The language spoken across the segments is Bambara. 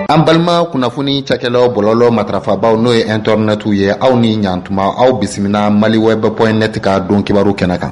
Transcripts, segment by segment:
An balima kunnafoni cakɛlaw bɔlɔlɔ matrafabaw n'o ye internet ye aw ni ɲantuma aw bisimila maliweb.net ka don kibaru kɛnɛ kan.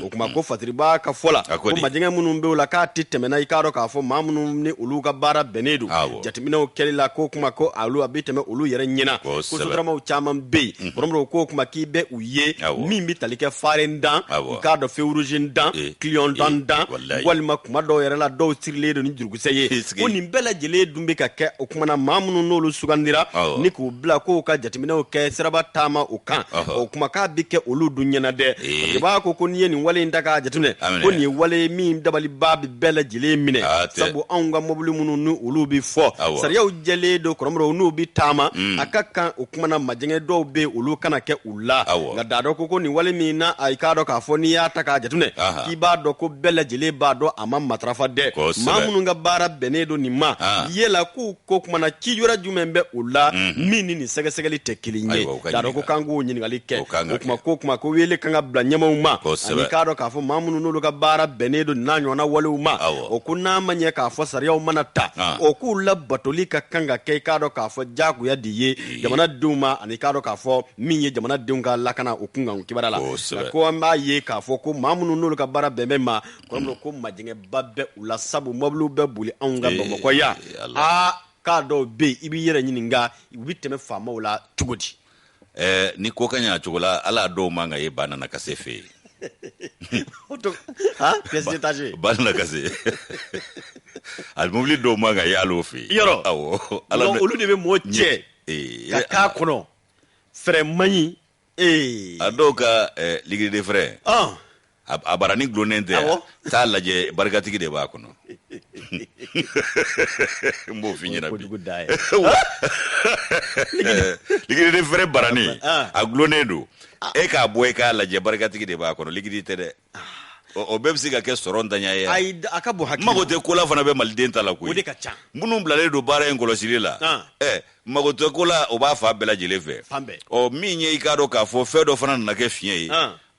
O kuma ko Fatiriba ka fɔla ko majɛngɛ minnu bɛ o la k'a tɛ tɛmɛna i k'a dɔn k'a fɔ maa minnu ni olu ka baara bɛnnen don jateminɛw kɛli la ko kuma ko olu a bɛ tɛmɛ olu yɛrɛ ɲɛna ko sotaramaw caman bɛ yen kɔrɔmɔdɔ ko kuma k'i bɛ u ye min bɛ tali kɛ faren dan i k'a dɔn fewurujin dan kiliyon dan walima kuma dɔw yɛrɛ la dɔw sirilen don ni jurukisɛ ye ko nin bɛɛ lajɛlen dun bɛ ka kɛ o kumana maa minnu n'olu sugandira ni k'u bila k'u ka jateminɛw kɛ siraba taama o kan o kuma k'a bɛ kɛ olu dun ɲɛna dɛ i b'a ko n'i ye nin wale in ta k'a jateminɛ ko nin ye wale min dabaliba bɛ bɛɛ lajɛlen minɛ sabu anw ka mobili minnu ni olu bɛ fɔ sariyaw jɛlen don kɔrɔmɔdɔw n'u bɛ taama a ka kan o kumana majɛngɛ dɔw bɛ olu kana kɛ u la nka daa dɔn ko nin wale min na a k'a dɔn k'a fɔ n'i y'a ta k'a jateminɛ k'i b'a dɔn ko bɛɛ lajɛlen b'a dɔn a ma matarafa dɛ maa minnu ka baara bɛnnen don nin ma yela k'u ko kumana ci yɔrɔ jumɛn bɛ u la min ni nin sɛgɛsɛgɛli tɛ kelen ye daa dɔn ko kan k'o ɲininkali kɛ o kuma ko wele kan ka bila ɲɛmaw ma ani k'a dɔn k'a fɔ maa minnu n'olu ka baara bɛnnen don n'a ɲɔgɔnna walew ma o ko n'a ma ɲɛ k'a fɔ sariyaw mana ta o k'u la batoli ka kan ka kɛ i k'a dɔn k'a fɔ jagoya de ye jamanadenw ma ani k'a dɔn k'a fɔ min ye jamanadenw ka lakana o kunkan kibara la ko an b'a ye k'a fɔ ko maa minnu n'olu ka baara bɛnbɛn ma kɔrɔmɔdɔ ko majɛngɛba bɛ u la sabu mobiliw bɛ boli anw ka Bamakɔ yan k'a dɔw bɛ yen i b'i yɛrɛ ɲininka u bɛ tɛmɛ faamaw la cogo di ni ko ka ɲa cogo la ala dɔw man ka ye ba nana ka se fɛ yen ba nana ka se ali mobili dɔw man ka ye al'o fɛ yen yɔrɔ olu de bɛ mɔgɔ cɛ ka k'a kɔnɔ fɛrɛ man ɲi a dɔw ka ligiride fɛrɛ a barani gulonnen tɛ t'a lajɛ barikatigi de b'a kɔnɔ n b'o f'i ɲɛna bi ligiride fɛrɛ barani a gulonnen don e k'a bɔ e k'a lajɛ barikatigi de b'a kɔnɔ ligidi tɛ dɛ o bɛɛ bɛ se ka kɛ sɔrɔ ntanya ye a ka bon hakili mago tɛ kola fana bɛ maliden ta la koyi o de ka ca minnu bilalen don baara in kɔlɔsili la mago tɛ kola o b'a fa bɛɛ lajɛlen fɛ min ye i k'a dɔn k'a fɔ fɛn dɔ fana nana kɛ fiɲɛ ye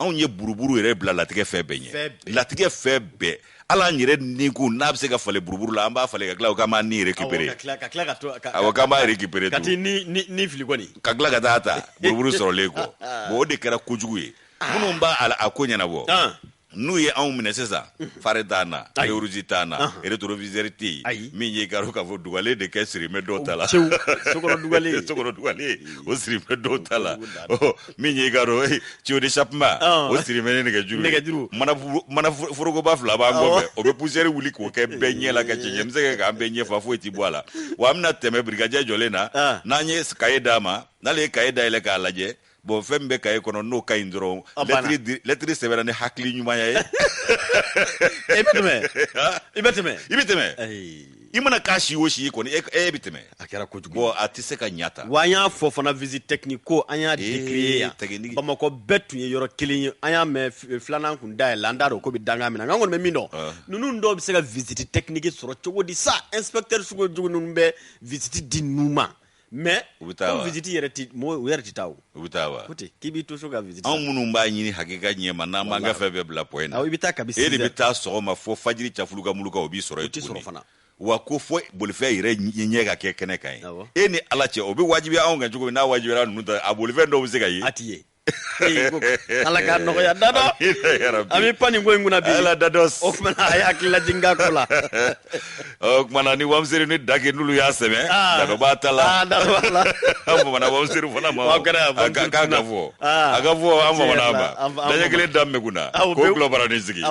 anw ye buruburu yɛrɛ bila latigɛ fɛn bɛɛ ɲɛ latigɛ fɛn bɛɛ ala an yɛrɛ ni ko n'a bɛ se ka falen buruburu la an b'a falen ka tila k'an b'a ni récupérer awɔ k'an b'a récupérer ka ti ni fili kɔni ka tila ka taa ta buruburu sɔrɔlen kɔ bon o de kɛra kojugu ye minnu b'a a ko ɲɛnabɔ n'u ye anw minɛ sisan fari t'an na fewuruji t'an na rétroviseur tɛ yen min ye k'a dɔn k'a fɔ dugalen de kɛ sirimɛ dɔw ta la sokɔnɔ dugalen o sirimɛ dɔw ta la min ye k'a dɔn tuyau d'échappement o sirimɛ ni nɛgɛjuru mana forokoba fila b'an kɔfɛ o bɛ poussière wuli k'o kɛ bɛɛ ɲɛ la ka cɛncɛn bɛ se k'an bɛɛ ɲɛ fa foyi ti bɔ a la wa an bɛna tɛmɛ brigadier jɔlen na n'an ye cahier d'a ma n'ale ye cahier dayɛlɛ k'a lajɛ bon fɛn min bɛ cahier kɔnɔ n'o ka ɲi dɔrɔn lettre sɛbɛnna ni hakili ɲumanya ye i bɛ tɛmɛ i mana k'a si o si kɔni e bɛ tɛmɛ a kɛra kojugu bon a tɛ se ka ɲa ta wa an y'a fɔ fana visite technique ko an y'a décrier yan Bamakɔ bɛɛ tun ye yɔrɔ kelen ye an y'a mɛn filanan kun dayɛlɛ an t'a dɔn ko bɛ dangan min na nka an kɔni bɛ min dɔn ninnu dɔw bɛ se ka visite technique sɔrɔ cogo di sa inspecteur sugu jugu ninnu bɛ visite di ninnu ma mais comme visite yɛrɛ ti u yɛrɛ ti taa o u bɛ taa wa ko ten k'i b'i to so ka visite anw minnu b'a ɲini hakika ɲɛma n'an b'an ka fɛn bɛɛ bila point na i bɛ taa kabi e de bɛ taa sɔgɔma fɔ fajiri cafuluka muluka o b'i sɔrɔ yen tuguni wa ko fɔ bolifɛn yɛrɛ ɲɛ ka kɛ kɛnɛ kan ye e ni ala cɛ o bɛ wajibiya anw kan cogo min n'a wajibiyara ninnu ta a bolifɛn dɔw bɛ se ka ye a ti ye ala k'a nɔgɔya dadɔ an bɛ pan nin ko in kunna bi ala dadɔ o kumana a ye hakili lajigin k'a ko la o kumana ni wamiseri ni dake n'olu y'a sɛbɛn dadɔ b'a ta la an bamana wamiseri fana ma k'a ka fɔ a ka fɔ an bamana ma daɲɛ kelen da min bɛ kunna k'o gulɔbara ni sigi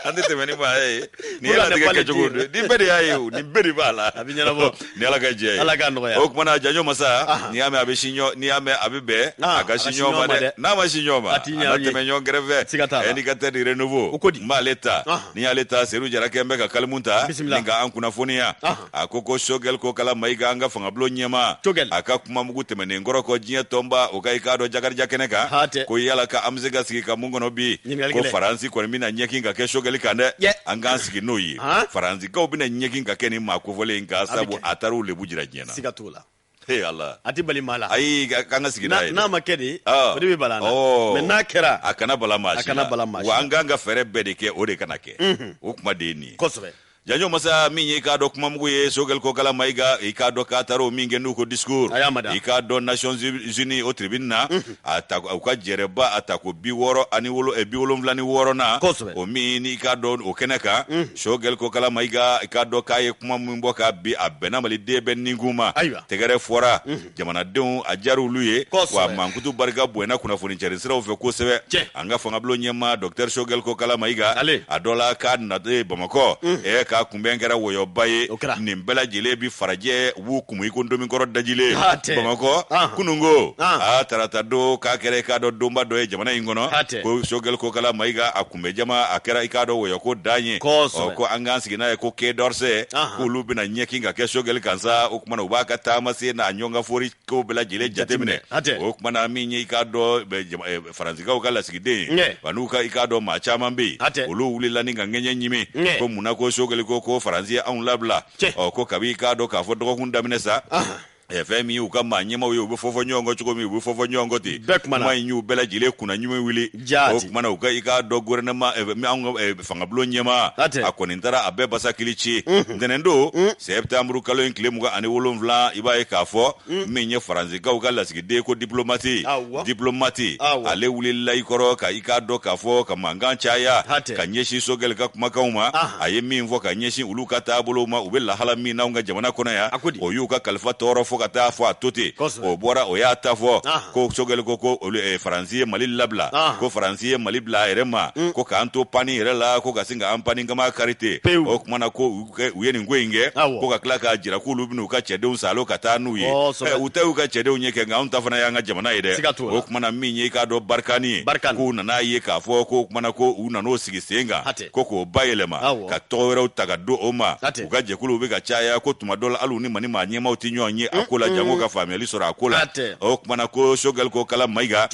an tɛ tɛmɛ ni maa ye nin ye latigɛ kɛcogo nin bɛɛ de y'a ye o nin bɛɛ de b'a la a bɛ ɲɛnabɔ ni ala ka jɛ ye ala k'a nɔgɔya o kumana janjo masa n'i y'a mɛn a bɛ si ɲɔ n'i y'a mɛn a bɛ bɛn a ka si ɲɔgɔn ma dɛ n'a ma si ɲɔgɔn ma a na tɛmɛ ɲɔgɔn kɛrɛfɛ indicateur de renouveau n b'ale ta n'i y'ale ta Seydou Jara kɛn bɛ ka kalimu ta ni ka an kunnafoniya a ko Choguel ko kala Mayiga an ka fangabulon ɲɛma a ka kuma mugu tɛmɛnen kɔrɔ ko diɲɛ tɔnba o ka i k'a dɔn Jakarija kɛnɛ kan ko yala ka an bɛ se ka sigi ka mun kɔnɔ bi ko Faransi kɔni bɛna ɲɛkin ka kɛ Choguel kan dɛ an k'an sigi n'o ye Faransikaw bɛna ɲɛkin ka kɛ nin maa kofɔlen in kan sabu a taar'u lebu jira diɲɛ na siga t'o la Allah a tɛ bali maa la ayi k'an ka sigi n'a ye n'a ma kɛ de o de bɛ bala na mais n'a kɛra a kana bala maa si la wa an k'an ka fɛɛrɛ bɛɛ de kɛ o de kana kɛ o kuma de ye nin ye kosɛbɛ janyo masa minye ka do kuma mugo ye sogel ko kala maiga ka do ka taro minge nu ko discours ka do Nations Unies au tribunal ata ka jereba ata ko biworo ani wolo e biwolo mlani woro na o mini ka do o keneka sogel ko kala maiga ka do ka ye kuma mumbo ka bi abena mali de ben ninguma tegere fora jamana don ajaru luye wa mankutu barga buena kuna foni cherisira o fe ko sebe anga fanga blo nyema Dr Sogel ko kala maiga adola ka na de Bamako e ka kumbengera woyo baye nimbela jile bi faraje wu kumu ikondomi koro dajile Bamako kunungo tarata do ka kere ka do domba do e jamana ingono ko Sogel ko kala maiga akumbe jama akera ikado woyo ko danye ko anga sigina ko ke dorse ko lubina nyekinga ke Sogel kansa o kuma no baka tamase na nyonga fori ko bela jile jatemne o kuma na minye ikado faranzika ko kala sigide banuka ikado ma chama mbi olu ulila ninga ngenye nyime ko munako Sogel ko faranzia on labla ko kabi ikado ka fodo ko ndaminesa femi u kama nyema we ubufofo nyongo chuko mi ubufofo nyongo ti ma nyu bela jile kuna nyume wili o mana uka ika do gouvernement mi ango fanga blo nyema akonintara abe basa kilichi ndenendo septembre kalo enkle muga ani wolonvla iba e kafo menye faranzi ka ukala sigide ko diplomati ale wuli la ikoro ka ika do kafo kama nganchaya kanyeshi Sogel ka kuma kauma aye mi mvo kanyeshi uluka tabolo ma ubela hala mi na unga jamana kona ya o yuka kalfa toro kata fo atote o bora o ya tafo ko Sogel ko faransiye mali labla ko faransiye mali bla erema ko kanto pani rela ko gasinga ampani ngama karite o kuma ko uyeni ngwenge ko ka klaka jira ku lubinu ka chede usalo kata nuye uteu ka chede unyeke nga untafana yanga jamana ide o kuma na minye ka do barkani ko na ye ka fo ko kuma ko una no sigisenga ko bayelema ka towera utagado oma ugaje kulubi ka chaya ko tumadola aluni mani manyema utinyonye kola jango ka family sora akola o kuma ko Sogel ko kala maiga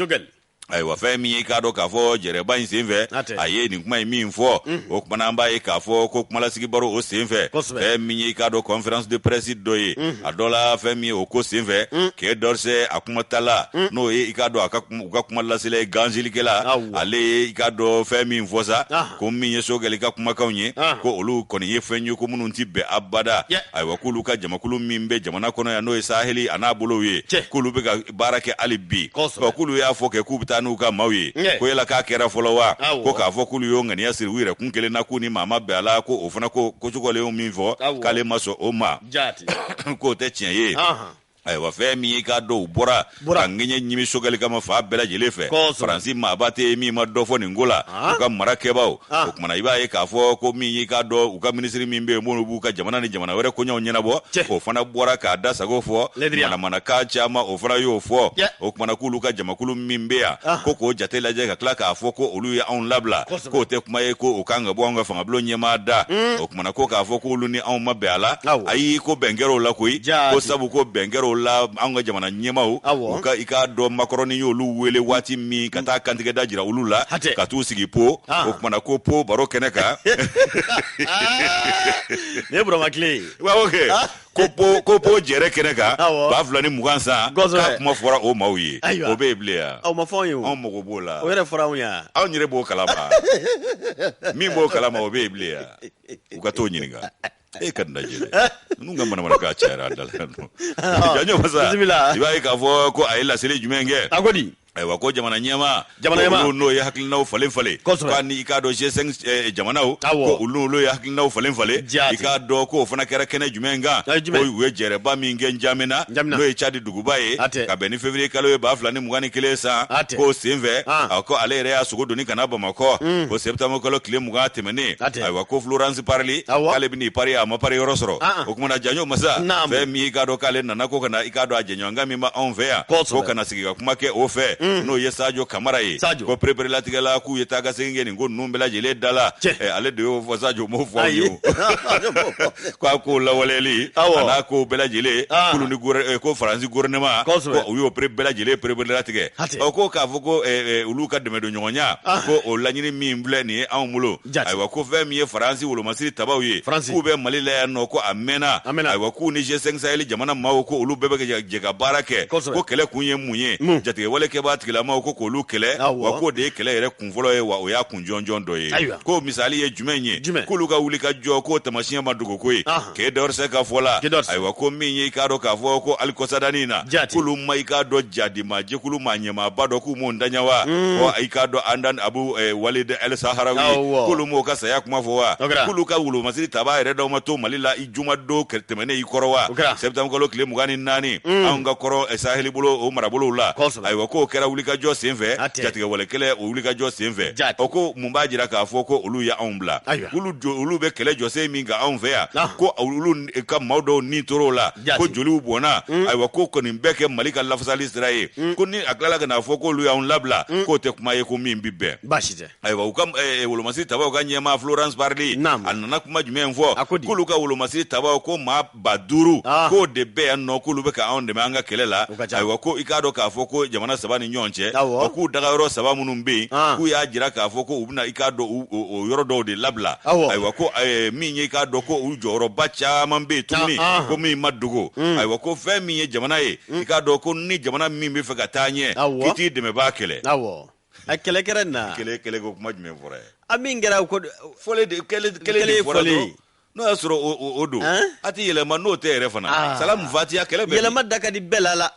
ay wa femi ka do ka fo jereba insinve aye ni kuma mi info o kuma namba e ka fo ko kuma la sigi baro o sinve femi ka do conférence de presse doye adola femi o ko sinve ke dorse akuma tala no e ka do aka kuma la sile ganjili kela ale ka do femi info sa ko mi Sogel ka kuma kaunye ko olu koni ye fenyu ko munun tibe abada ay wa kulu ka jamakulu mimbe jamana kono ya no e saheli anabolo ye kulu be ka barake alibi ko kulu ya fo ke kubita nuka mawi ko yela ka kera folowa ko ka fo kulu yo ngani asiri wire kunkele na kuni mama bela ko ofuna ko chukole o minvo kale maso oma jati ko te tienye ay wa femi ka do bora ngenye nyimi Sogel kama fa bela jelefe franci ma bate mi ma do fo ningola ko marake bawo ko kuma na iba e ka fo ko mi ka do u ka ministry mi mbe mo bu ka jamana ni jamana were ko nyaw nyena bo ko fana bora ka da sago fo mana ka chama o fana yo fo o kuma na kulu ka jamakulu mi mbe ya ko jatela je ka klaka fo ko olu ya on labla ko te kuma e ko o kanga bo nga fanga blo nyema da o kuma na ko ka fo ko olu ni on mabela ayi ko bengero la ko sabu ko bengero la anga jamana nyemau uka ika do makaroni yo lu wele wati mi kata kantige dajira ulula ka tu sigi po okuma ko po baro keneka ne bro makle wa okay ko po jere keneka ba fulani mugansa ka kuma fora o mauye o be blea o mafonyo o mo bola o yere fora unya aw nyire bo kalama mi bo kalama o be blea uka to nyininga kan najele nunga mana ka chara dalano janyo masa iba ka fo ko ayla sele jumenge agodi aywa ko jamana nyema no ya hakil naw falen fale ko ni ka do G5 jamana ko ulu lo ya hakil naw falen fale ika do ko fana kera kene jumenga ko we jere ba mi ngen jamena no e chadi dugubaye ka beni février kalo e ba flani mugani kilesa ko sinve ko alere ya sugo doni kana ba mako ko septembre kalo kile muga temene aywa ko Florence parli kale bini pari ama pari rosoro ko kuma na janyo masa fe mi ka do kale na ko kana ika do ajenyo ngami ma onvea ko kana sigiga kuma ke ofe no yesajo kamara ye ko prepare la tigala ku yetaga sengeni ngo numbela jele dala ale de wo sajo mo fo yo ko la waleli ana ko bela jele kulu ni gore ko franci gouvernement ko yo bela jele prepare la tige ko ka foko uluka de medo nyonya ko o lanyini mimble ni amulo aywa ko fe mi franci wolo masiri tabawi ku be malila no ko amena aywa ku ni G5 Sahel jamana mawo ko ulu bebe je ga barake ko kele kunye munye jatige wale ke ba ba tigilama ko k'olu kɛlɛ wa ko de ye kɛlɛ yɛrɛ kunfɔlɔ ye wa o y'a kun jɔnjɔn dɔ ye ko misali ye jumɛn ye k'olu ka wuli ka jɔ ko tamasiyɛn ma dogo ko ye k'e dɔwɛrɛ se ka fɔ la ayiwa ko min ye i k'a dɔn k'a fɔ ko alikɔsadani na k'olu ma i k'a dɔn jadima jɛkulu maa ɲɛmaaba dɔ k'u m'o daɲa wa i k'a dɔn Andan Abu Walid El Saharawi k'olu m'o ka saya kuma fɔ wa k'olu ka wolomasiri taba yɛrɛ dɔw ma to Mali la i juma don tɛmɛnen i kɔrɔ wa septembre kalo tile 24 anw ka kɔrɔ Saheli bolo o marabolow la ayiwa k'o kɛra wulikajɔ senfɛ jatigɛwale kɛlɛ o wulikajɔ senfɛ o ko mun b'a jira k'a fɔ ko olu ye anw bila olu bɛ kɛlɛ jɔsen min ka anw fɛ yan ko olu ka maaw dɔw ni tor'o la ko joliw bɔnna ayiwa ko kɔni bɛɛ kɛ Mali ka lafasali sira ye ko ni a tilala ka n'a fɔ k'olu y'anw labila k'o tɛ kuma ye ko min bi bɛn ayiwa u ka wolomasiri tabaw ka ɲɛmaa Florence Parly a nana kuma jumɛn fɔ k'olu ka wolomasiri tabaw ko maa 5000 k'o de bɛ yan nɔ k'olu bɛ ka anw dɛmɛ an ka kɛlɛ la ayiwa ko i k'a dɔn k'a fɔ ko jamana saba ni ɲɔgɔn cɛ k'u dagayɔrɔ saba minnu bɛ yen k'u y'a jira k'a fɔ ko u bɛna i k'a dɔn o yɔrɔ dɔw de labila ayiwa ko min ye i k'a dɔn ko u jɔyɔrɔba caman bɛ yen tuguni ko min ma dogo ayiwa ko fɛn min ye jamana ye i k'a dɔn ko ni jamana min bɛ fɛ ka taa ɲɛ k'i t'i dɛmɛbaa kɛlɛ a kɛlɛ kɛra na kɛlɛ ko kuma jumɛn fɔra ye a min kɛra ko fɔlen de kɛlɛ de fɔra dɔrɔn n'o y'a sɔrɔ o don a tɛ yɛlɛma n'o tɛ yɛrɛ fana Salamu Fatiya kɛlɛ bɛ yɛlɛma da ka di bɛɛ la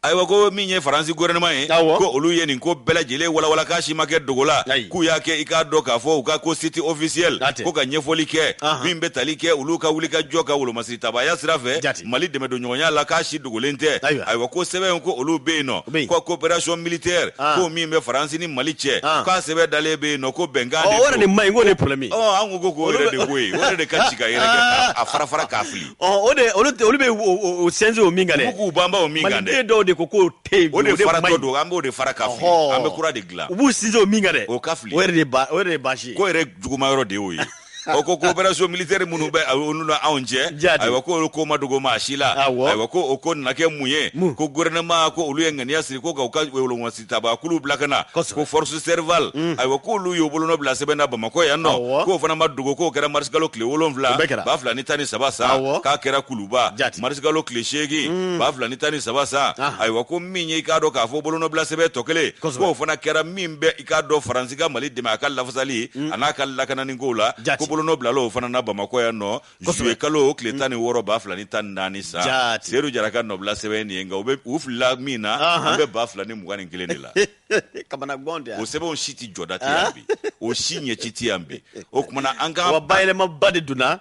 ayiwa ko min ye Faransi gouvernement ye ko olu ye nin ko bɛɛ lajɛlen walawala k'a si ma kɛ dogo la k'u y'a kɛ i k'a dɔn k'a fɔ u ka ko site officiel ko ka ɲɛfɔli kɛ min bɛ tali kɛ olu ka wuli ka jɔ ka wolomasiri tabaya sira fɛ Mali dɛmɛ don ɲɔgɔnya la k'a si dogolen tɛ ayiwa ko sɛbɛn ko olu bɛ yen nɔ ko coopération militaire ko min bɛ Faransi ni Mali cɛ k'a sɛbɛn dalen bɛ yen nɔ ko bɛnkan de o yɛrɛ de ma ɲi ko de problème an ko k'o yɛrɛ de ko ye o yɛrɛ de ka ci ka yɛrɛ kɛ a fara k'a fili olu bɛ o sinsin o min kan dɛ k'u banba o min kan dɛ Maliden dɔw de ko k'o tɛ o de fara dɔ don an b'o de fara ka fili an bɛ kura de dilan u b'u sinsin o min kan dɛ o ka fili o yɛrɛ de ye baasi ye ko yɛrɛ juguma yɔrɔ de y'o ye o ko coopération militaire minnu bɛ olu na anw cɛ ayiwa ko olu ko ma dogo maa si la ayiwa ko o ko nana kɛ mun ye ko gouvernement ko olu ye ŋaniya siri ko ka wolomasiri tabakulu bila ka na ko force Serval ayiwa ko olu y'o bolonɔ bila sɛbɛn na Bamakɔ yan nɔ k'o fana ma dogo k'o kɛra marisikalo tile 7 ba 213 sa k'a kɛra Kuluba marisikalo tile 8 ba 213 sa ayiwa ko min ye i k'a dɔn k'a fɔ bolonɔ bila sɛbɛn tɔ kelen k'o fana kɛra min bɛ i k'a dɔn Faransi ka Mali dɛmɛ a ka lafasali a n'a ka lakanani ko la bolonɔ bilala o fana na Bamakɔ yan nɔ juillet kalo tile 16 ba 214 sa Seydou Jaraka nɔbila sɛbɛn nin ye nka u filila min na an bɛ ba 221 de la o sɛbɛnw si tɛ jɔda tɛ yan bi o si ɲɛci tɛ yan bi o kumana an ka wa bayɛlɛmaba de donna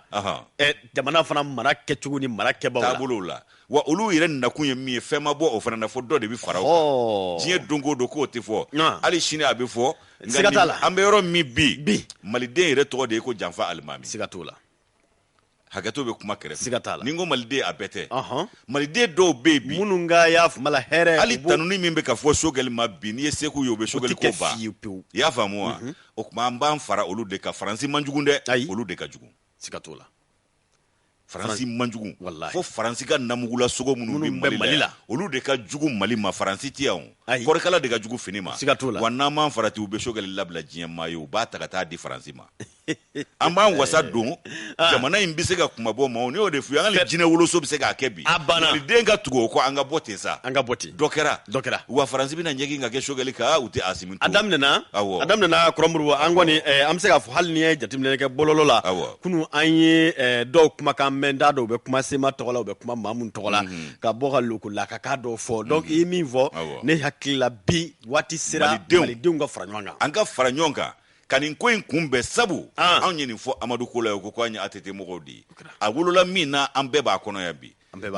jamana fana mara kɛcogo ni mara kɛbagaw la taabolow la wa olu yɛrɛ nakun ye min ye fɛn ma bɔ o fana na fɔ dɔ de bɛ fara o kan diɲɛ don o don k'o tɛ fɔ hali sini a bɛ fɔ siga t'a la an bɛ yɔrɔ min bi Maliden yɛrɛ tɔgɔ de ye ko Janfa Alimami siga t'o la hakɛto bɛ kuma kɛrɛfɛ siga t'a la ni n ko Maliden a bɛɛ tɛ Maliden dɔw bɛ yen bi minnu ka y'a faamuya hɛrɛ hali tanuni min bɛ ka fɔ Sogɛli ma bi n'i ye seko ye o bɛ Sogɛli ko ban i y'a faamu wa o tuma an b'an fara olu de kan Faransi man jugu dɛ olu de ka jugu siga t'o la Faransi man jugu fo Faransi ka namugula sogo minnu bɛ Mali la olu de ka jugu Mali ma Faransi tɛ yan kɔrikala de ka jugu fini ma wa n'an m'an farati u bɛ Sogɛli labila diɲɛ maa ye u b'a ta ka taa di Faransi ma an b'an wasa don jamana in bɛ se ka kuma bɔ maaw ni y'o de f'u ye an ka jinɛ woloso bɛ se k'a kɛ bi Maliden ka tugu o kɔ an ka bɔ ten sa an ka bɔ ten dɔ kɛra wa Faransi bɛna ɲɛgin ka kɛ Sogɛli kan u tɛ Asimi to a daminɛna Kɔrɔmuru an kɔni an bɛ se k'a fɔ hali ni ye jateminɛ kɛ bɔlɔlɔ la kunun an ye dɔw kumakan mɛn da dɔw bɛ kuma Sema tɔgɔ la u bɛ kuma Mamu tɔgɔ la ka bɔ ka lokola ka k'a dɔw fɔ donc i ye min fɔ ne hakili la bi waati sera Malidenw ka fara ɲɔgɔn kan an ka fara ɲɔgɔn kan ka nin ko in kunbɛn sabu anw ye nin fɔ Amadu Kola ye ko an ye ATT mɔgɔw de ye a wolola min na an bɛɛ b'a kɔnɔ yan bi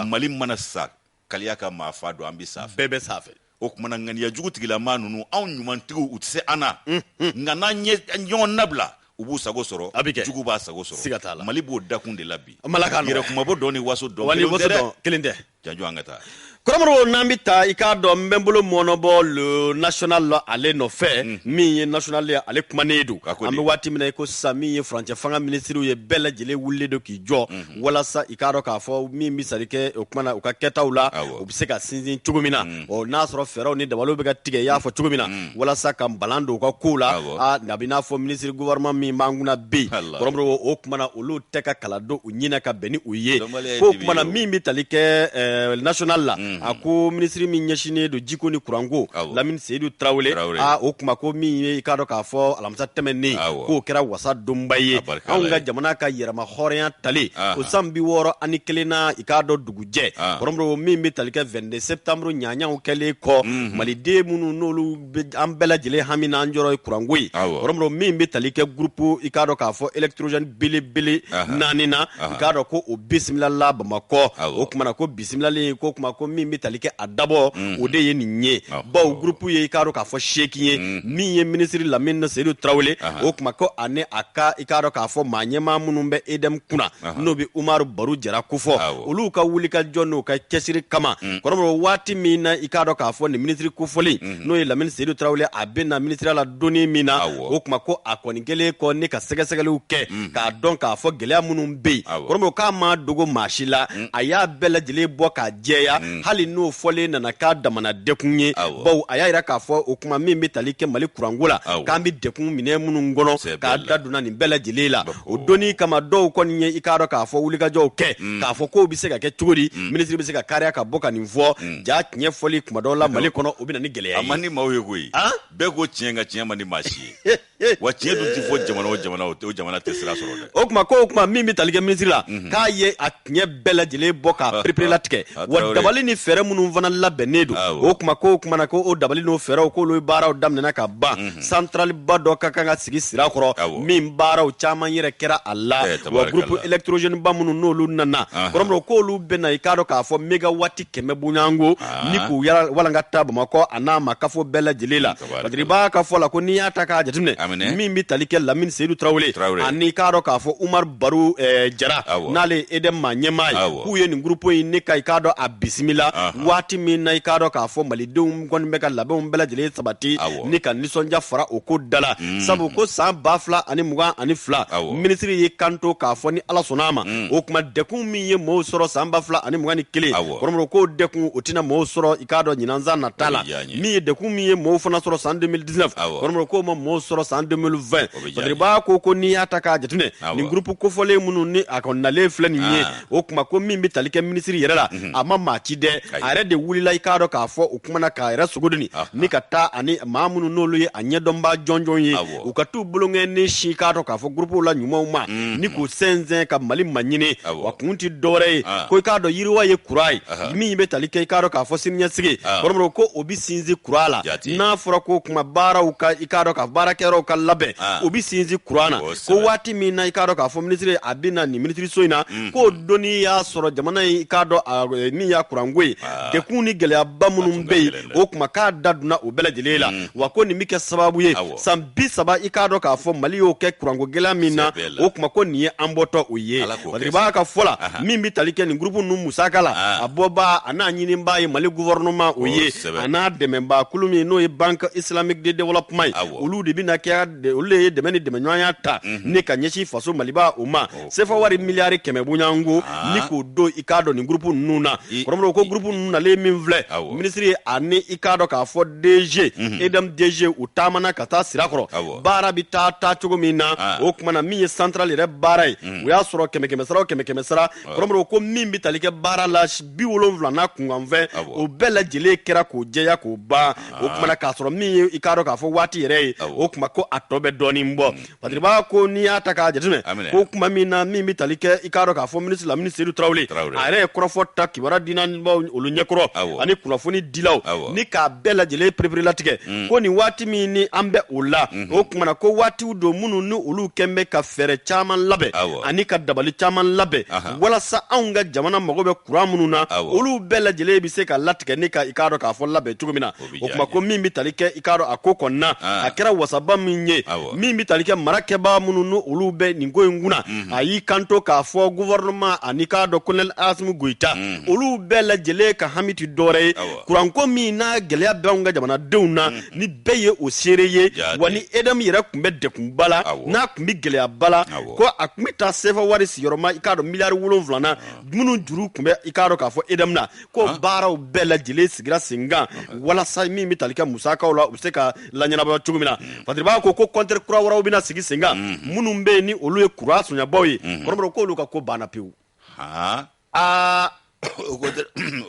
Mali mana sa kaliya ka maa fa don an bɛ sanfɛ bɛɛ bɛ sanfɛ o kumana ŋaniya jugu tigilamaa ninnu anw ɲumantigiw u tɛ se an na nka n'an ye ɲɔgɔn nabila u b'u sago sɔrɔ jugu b'a sago sɔrɔ Mali b'o dakun de la bi yɛrɛ kumabɔ dɔn ni waso dɔn kelen tɛ janjo an ka taa Kɔrɔmuru n'an bɛ taa i k'a dɔn n bɛ n bolo mɔnɔbɔ le national la ale nɔfɛ min ye national ye ale kumanen don an bɛ waati min na i ko sisan min ye furancɛ fanga minisiriw ye bɛɛ lajɛlen wulilen don k'i jɔ walasa i k'a dɔn k'a fɔ min bɛ sari kɛ o kumana u ka kɛtaw la u bɛ se ka sinsin cogo min na n'a sɔrɔ fɛɛrɛw ni dabaliw bɛ ka tigɛ i y'a fɔ cogo min na walasa ka balan don u ka kow la a bɛ n'a fɔ minisiri gouvernement min b'an kunna bi Kɔrɔmuru o kumana olu tɛ ka kalan don u ɲinɛ ka bɛn ni u ye fo kumana min bɛ tali kɛ national la a ko ministre min ɲɛsinen do jiko ni kuranko Lamine Seydou Traoré o kuma ko min ye ka dɔ k'a fɔ alamisa tɛmɛnen k'o kɛra wasa donba ye anw ka jamana ka yɛrɛma hɔrɔnya tali o san 61 na i k'a dɔ dugujɛ kɔrɔmɔrɔ min bɛ tali kɛ 22 septembre ɲaɲaw kɛlen kɔ maliden minnu n'olu an bɛɛ lajɛlen hami n'an jɔrɔ ye kuranko ye kɔrɔmɔrɔ min bɛ tali kɛ groupe i k'a dɔ k'a fɔ électrogène belebele 4 na i k'a dɔn ko o bisimilala Bamakɔ o kumana ko bisimilalen ko kuma ko min bɛ tali kɛ a dabɔ o de ye nin ye bawo groupe ye i k'a dɔn k'a fɔ seki ye min ye ministre Lamine Seydou Traoré o kuma ko ani a ka i k'a dɔn k'a fɔ maa ɲɛmaa minnu bɛ EDM kunna n'o bɛ Umaru Baru Jara kofɔ olu ka wuli ka jɔ n'o ka cɛsiri kama kɔrɔmɔrɔ waati min na i k'a dɔn k'a fɔ nin ministre kofɔli n'o ye Lamine Seydou Traoré a bɛ na ministre la donni min na o kuma ko a kɔni kɛlen kɔ ne ka sɛgɛsɛgɛliw kɛ k'a dɔn k'a fɔ gɛlɛya minnu bɛ yen kɔrɔmɔrɔ k'a ma dogo maa si la a y'a bɛɛ lajɛlen bɔ k'a jɛya hali n'o fɔlen nana k'a damana dekun ye bawo a y'a yira k'a fɔ o kuma min bɛ tali kɛ Mali kuranko la k'an bɛ dekun minɛ minnu kɔnɔ k'a da donna nin bɛɛ lajɛlen la o donni kama dɔw kɔni ye i k'a dɔn k'a fɔ wulikajɔw kɛ k'a fɔ k'o bɛ se ka kɛ cogo di ministre bɛ se ka kariya ka bɔ ka nin fɔ ja tiɲɛ fɔli kuma dɔw la Mali kɔnɔ o bɛ na ni gɛlɛya ye a man di maaw ye koyi bɛɛ ko tiɲɛ ka tiɲɛ man di maa si ye wa tiɲɛ dun tɛ fɔ jamana o jamana o jamana tɛ sira sɔrɔ dɛ o kuma ko o kuma min bɛ tali kɛ ministre la k'a ye a tiɲɛ bɛɛ lajɛlen bɔ k'a perepere latigɛ wa dabali ni fɛɛrɛ minnu fana labɛnnen don o kuma ko o kuma na ko o dabali n'o fɛɛrɛw k'olu baaraw daminɛna ka ban centrale ba dɔ ka kan ka sigi sira kɔrɔ min baaraw caman yɛrɛ kɛra a la wa groupe électrogène ba minnu n'olu nana kɔrɔmɔrɔ k'olu bɛ na i k'a dɔn k'a fɔ mégawati 100 bonyanko ni k'u walankata Bamakɔ a n'a ma kafo bɛɛ lajɛlen la Badiri b'a ka fɔ la ko n'i y'a ta k'a jateminɛ min bɛ tali kɛ Lamine Seydou Traoré ani k'a dɔn k'a fɔ Umaru Baru Jara n'ale EDM maa ɲɛmaa ye k'u ye nin groupe in ne ka i k'a dɔn a bisimila waati min na i k'a dɔn k'a fɔ malidenw kɔni bɛ ka labɛnw bɛɛ lajɛlen sabati ni ka nisɔndiya fara o ko da la sabu ko san 2022 ministre ye kanto k'a fɔ ni Ala sɔnna a ma o kuma dekun min ye mɔɔw sɔrɔ san 2021 kɔrɔmɔrɔ k'o dekun o tɛna mɔɔw sɔrɔ i k'a dɔn ɲinanzan nata la min ye dekun min ye mɔɔw fana sɔrɔ san 2019 kɔrɔmɔrɔ k'o ma mɔɔw sɔrɔ san 2020 Badiriba ko n'i y'a ta k'a jateminɛ nin groupe kofɔlen minnu ni a kɔni nalen filɛ nin ye o kuma ko min bɛ tali kɛ ministre yɛrɛ la a ma maa ci dɛ a yɛrɛ de wulila i k'a dɔn k'a fɔ o kumana k'a yɛrɛ sogodoni ni ka taa ani maa minnu n'olu ye a ɲɛdɔnba jɔnjɔn ye u ka t'u bolongɛ ni si k'a dɔn k'a fɔ groupew la ɲumanw ma ni k'u sɛnsɛn ka Mali maɲini wa kun tɛ dɔwɛrɛ ye ko i k'a dɔn yiriwa ye kura ye min bɛ tali kɛ i k'a dɔn k'a fɔ siniɲɛsigi kɔrɔmɔrɔ ko o bɛ sinsin kura la n'a fɔra ko kuma baaraw ka i k'a dɔn ka baarakɛyɔrɔw ka labɛn o bɛ sinsin kura na ko waati min na i k'a dɔn k'a fɔ ministre a bɛ na nin ministre so in na k'o donni y'a sɔrɔ jamana in i k'a dɔn min y'a kuranko ye dekun ni gɛlɛyaba minnu bɛ yen o kuma k'a da donna o bɛɛ lajɛlen la wa ko nin bɛ kɛ sababu ye san 30 i k'a dɔn k'a fɔ Mali y'o kɛ kuranko gɛlɛya min na o kuma ko nin ye an bɔtɔ o ye Badiriba ka fɔ la min bɛ tali kɛ nin groupe ninnu musaka la a bɔba a n'a ɲinibaa ye Mali gouvernement o ye a n'a dɛmɛbaa kulu min n'o ye Banque Islamique de Développement ye olu de bɛna kɛ olu de ye dɛmɛ ni dɛmɛɲɔgɔnya ta ni ka ɲɛsin faso Maliba o ma sefa wari miliyari 100 bonyanko ni k'o don i k'a dɔn nin groupe ninnu na kɔrɔmɔrɔ ko groupe ninnu nalen min filɛ ministre ye ani i k'a dɔn k'a fɔ DG EDM DG u taamana ka taa sira kɔrɔ baara bɛ taa cogo min na o kumana min ye central yɛrɛ baara ye u y'a sɔrɔ 100 sara o 100 sara kɔrɔmɔrɔ ko min bɛ tali kɛ baara la 70 n'a kunkanfɛn o bɛɛ lajɛlen kɛra k'o jɛya k'o ban o kumana k'a sɔrɔ min ye i k'a dɔn k'a fɔ waati yɛrɛ ye o kuma ko a tɔ bɛ dɔɔnin bɔ Badiriba ko n'i y'a ta k'a jateminɛ ko kuma min na min bɛ tali kɛ i k'a dɔn k'a fɔ ministre Lamine Seydou Traoré a yɛrɛ ye kɔrɔfɔ ta kibaruya dinabaw olu ɲɛkɔrɔ ani kunnafoni dilaw ni k'a bɛɛ lajɛlen perepere latigɛ ko nin waati min ni an bɛ o la o kumana ko waatiw don minnu ni olu kɛn bɛ ka fɛɛrɛ caman labɛn ani ka dabali caman labɛn walasa anw ka jamana mago bɛ kuran minnu na olu bɛɛ lajɛlen bɛ se ka latigɛ ni ka i k'a dɔn k'a fɔ labɛn cogo min na o kuma ko min bɛ tali kɛ i k'a dɔn a ko kɔnɔna a kɛra wasaba min ye min bɛ tali kɛ marakɛbaa minnu ni olu bɛ nin ko in kunna a y'i kanto k'a fɔ gouvernement ani k'a dɔn Colonel Assimi Goïta olu bɛɛ lajɛlen ka hami tɛ dɔwɛrɛ ye kuranko min n'a gɛlɛya bɛ anw ka jamanadenw na ni bɛɛ ye o seere ye wa ni EDM yɛrɛ tun bɛ dekunba la n'a tun bɛ gɛlɛyaba la ko a tun bɛ taa sefa wari sigiyɔrɔma i k'a dɔn miliyari 7 na minnu juru tun bɛ i k'a dɔn k'a fɔ EDM na ko baaraw bɛɛ lajɛlen sigira sen kan walasa min bɛ tali kɛ musakaw la u bɛ se ka laɲɛnabɔ cogo min na Badiriba ko contre kura wɛrɛw bɛna sigi sen kan minnu bɛ yen ni olu ye kura sonyabaw ye kɔrɔmɔrɔ k'olu ka ko banna pewu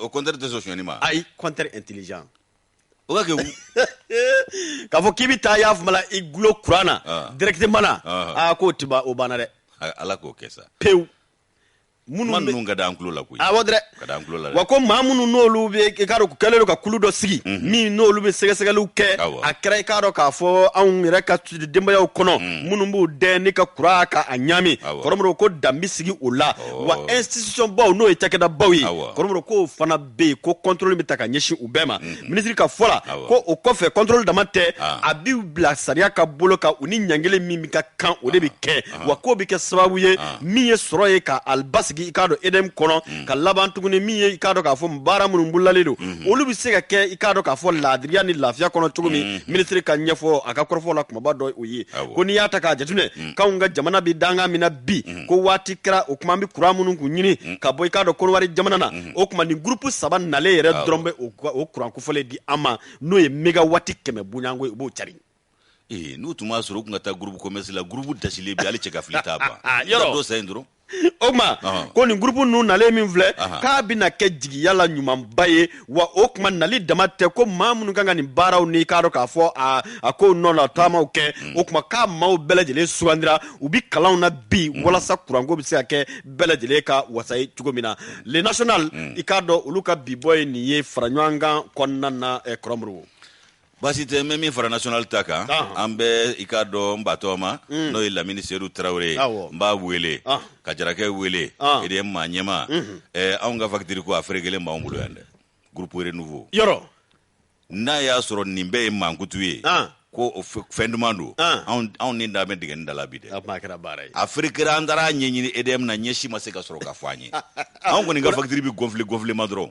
o ma ay contre intelligent o ka ke ka fo kibi ta ya fumala iglo kurana directement na ko tiba o bana de ala ko kesa pew munu ga dan kulo la ko awodre ka dan kulo la wa ko mamunu nolu be karo ko kelelo ka kulu do sigi mi nolu be segesegelu ke akra karo ka fo an yere ka demba yaw kono munu bu de ni ka kura ka anyami koromro ko dambi sigi ola wa institution baw no e takeda bawi koromro ko fana be ko contrôle mi taka nyeshi ubema ministre ka fola ko o ko fe contrôle damate abi bla saria ka bolo ka uni nyangele mi ka kan o de bi ke wa ko bi ke sababu ye mi ye soro ye ka albas ikado edem kono ka laban tuguni mi ye ikado ka fo mbara mun bulale do olu bi se ka ke ikado ka fo ladriya ni lafia kono tugumi ministre ka nyefo aka korfo la kuma ba do oyi ko ni yata ka jatune ka unga jamana bi danga mina bi ko wati kra o kuma bi kura mun ku nyini ka boy ikado kono wari jamana na o kuma ni groupe saban nale yere drombe o kuran ku fole di ama no ye mega wati keme bunyango bo chari nu tuma soro ku ngata groupe commerce la groupe dasile bi ale cheka flita ba do sayndro Oma ko ni groupe nu nale min vle ka bina ke jigi yala nyuman baye wa okma nali damate ko mamunu kanga ni baraw ni karo ka fo a ko no la tama oke okma ka maw belejele suandira ubi kalaw na bi wala sa kurango bi se ke belejele ka wasai tugomina le national ikado uluka bi boy ni ye franywanga konna na kromru basi te memi fara national taka ambe ikado mbatoma no ila ministère Traoré mba wele ka jarake wele ede ma nyema aunga facture ko afregele mba ombulo yande groupe renouveau yoro na ya soro nimbe mankutuye ko fendumando on ni da ben digen dala bide afrika andara nyenyini edem na nyeshi maseka soro ka fanyi on ko ni ga facture bi gonfle madron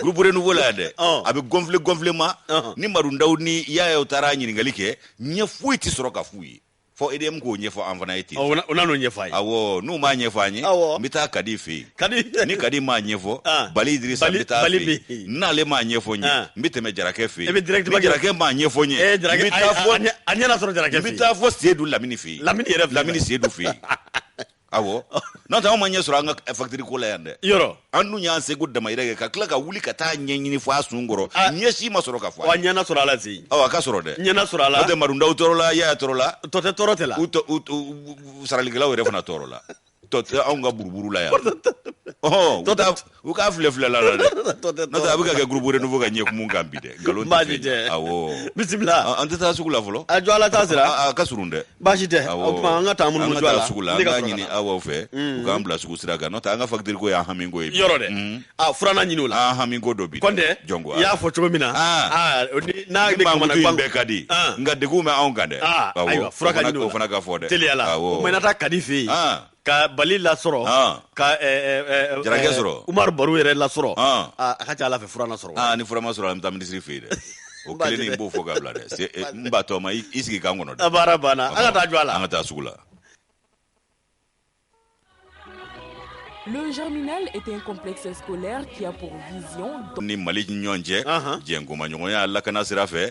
groupe renouveau la de abi gonfle ma ni marundaw ni ya utara nyini ngalike nye fuiti soro ka fuyi fo edem ko nye fo anfana eti ona no nye fai awo nu ma nye fanyi mita kadifi ni kadi ma nye fo bali idrissa mita fi na le ma nye fo nye mita me jarake fi jarake ma nye fo nye mita fo anyana soro jarake fi mita fo sedu lamini fi lamini sedu fi awo nota o manye sura nga factory ko la yande yoro annu nya se gudda mai rege ka klaka wuli ka ta nyenyini fa sungoro nyeshi masoro ka fa wanya na sura la zi awa ka soro de nyana sura la de marunda utorola ya torola tote torotela saraligela were fana torola tote aunga buruburu la ya uka fle la nota abuka ke groupe renouveau ka nye kumunga mbide galonde awo bismillah ante ta sukula folo ajwala ta sira ka surunde bashite okuma nga ta mun jwala sukula nga nyini awo fe uka ambla suku siraga nota anga factory ko ya hamingo e yoro de furana nyini la hamingo do bi konde jongo ya fo chomina na de kuma na kwang kadi nga de kuma aungande ayo furaka nyini ko fana ka fode teliala o mena ta kadifi ka bali la soro ka jarake soro Umar Baru yere la soro ka ta la fe furana soro ni furama soro am tam ministry fe de o kele ni bo foga bla de se mbato ma isigi ka ngono de abara bana anga ta jwala anga ta sugula. Le Germinal est un complexe scolaire qui a pour vision ni mali nyonje jengo manyonya la kana sirafe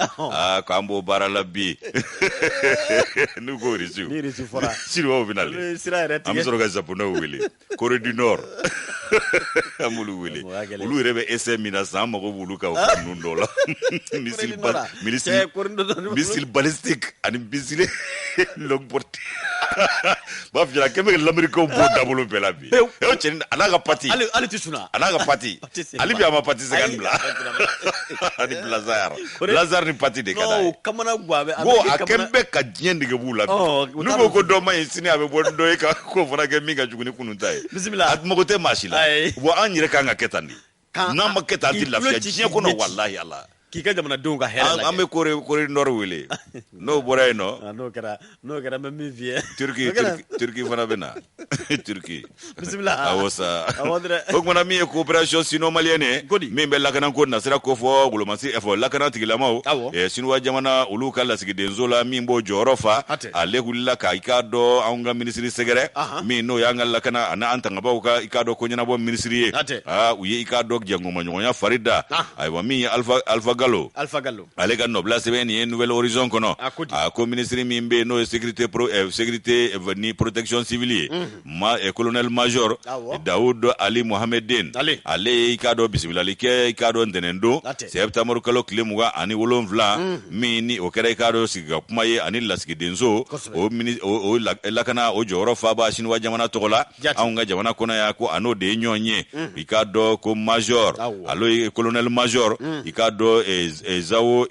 kambo barala bi nu go risu ni risu fora siro binale sira rete am soro ga japono wili Corée du Nord amulu wili ulu rebe SM na sama go bulu ka nundola missile balistique ani missile long portée ba fira keme l'Amérique au bout d'abolo pelabi anaga pati ali tisuna anaga pati ali bi ama pati sekandla ali Lazare ni pati de kada no kamana gwabe go akembe ka diendige bula nugo ko do mai sini abe bondo e ka ko fona ke minga juguni kununtai bismillah at mogote mashila wo anyire ka ngaketani na maketani lafiya jien ko no wallahi allah kika jamana dunga hela la ame kore norwele no boray no no kara me vie turki fana bena turki bismillah awosa okmana mi coopération sino malienne mi be lakana ko na sera ko fo gulomasi efo lakana tigilama sino jamana uluka la sigi denzola mi mbo jorofa ale hulila ka ikado aunga ministry segere mi no yanga lakana ana antanga bawka ikado ko nyana bo ministry uye ikado jango manyonya farida aywa mi alpha Gallo ale ka nobla sebe ni Nouvelle Horizon kono a ko ministre min be no sécurité ni protection civile colonel major Daoud Ali Mohamedin ale ka do bismillah ke ka do ndenendo septembre kalo klemuga ani wolonvla mini o kere ka do siga kuma ye ani lasigi denzo o lakana o joro faba shinwa jamana togola aunga jamana kona ya ko ano de nyonye ikado ko major alo colonel major ikado Zhao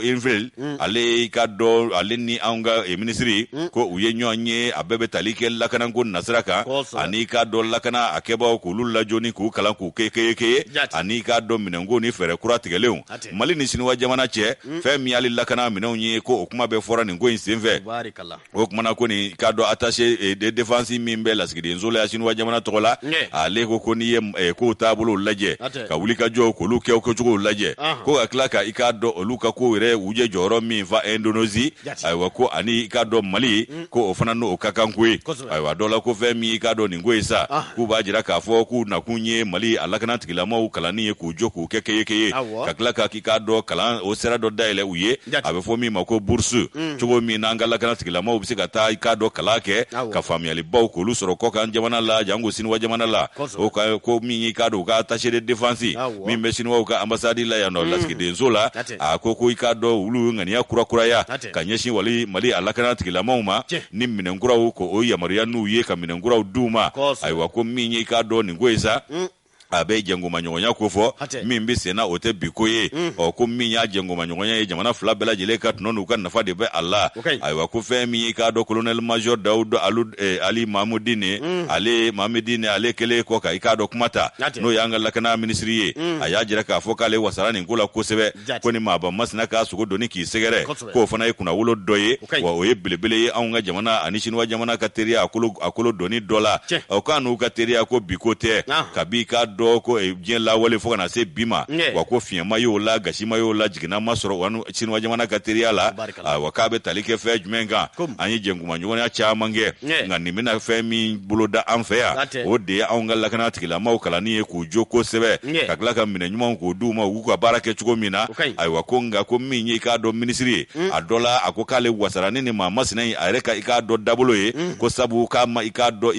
Yingfei ale ikado ale ni aunga ministry ko uye nyonye abebe talike lakana ko nasraka ani ikado lakana akeba ko lulla joni ko kala ko keke ani ikado minango ni fere kura tigelew mali ni shinwa jamana che femi ali lakana minonye ko okuma be fora ni ngo insenve okuma na ko ni ikado attaché de défense mimbe lasgide nzola ya shinwa jamana togola ale ko ni ko tabulo laje ka wulika jo ko luke ko chugo laje ko aklaka ikado oluka ko were uje joro mi va Indonesia aywa ko ani ikado mali ko ofana no okakankwe aywa dola ko femi ikado ni ngoisa ku bajira ka fo ku na kunye mali alakana tigila mo kalani ku joku kekeye kaklaka ikado kala o sera do daile uye abe fo mi mako bursu chugo mi nangala kana tigila mo bisika ta ikado kalake ka family baw ko lu soro ko kan jamana la jango sinwa jamana la o ka ko mi ikado ka attaché de défense mi meshinwa ka ambassade la ya no laski denzola akoko ikado ulu ngani ya kura ya kanyeshi wali mali alakana tigila mauma ni minengura ko o ya maria nu ye ka minengura duma aiwa ko mi ikado ni ngweza abe jengo manyonya kofo mimbi sena ote bikoye o ko minya jengo manyonya ye jamana fla bela jele kat nonu kan nafa de be Allah aywa ko femi ka do colonel major Daoud Ali Mahmoudine ale Mahmoudine ale kele ko ka ikado kumata no yanga lakana ministry aya jira ka fokale wasarani ngula ko sebe ko ni maba masna ka sugo doni ki segere ko fana kuna wulo doye wa oye bilebele ye anga jamana anishinwa jamana kateria akolo doni dola o kanu kateria ko bikote kabika ko bien la wale foka na se bima wako fiema yo la gashima yo la jigina masoro wanu chinwa jamana kateria la wakabe talike fe jumenga anyi jenguma nyona cha mange ngani mina fe mi buloda amfea ode aunga la kana tikila ma ukala ni ku joko sebe kaklaka mina nyuma ko duma uko barake chuko mina ay wakonga ko minyi ka do ministry adola akokale wasarani ni mama sinai areka ikado dabulo ye ko sabu kama ikado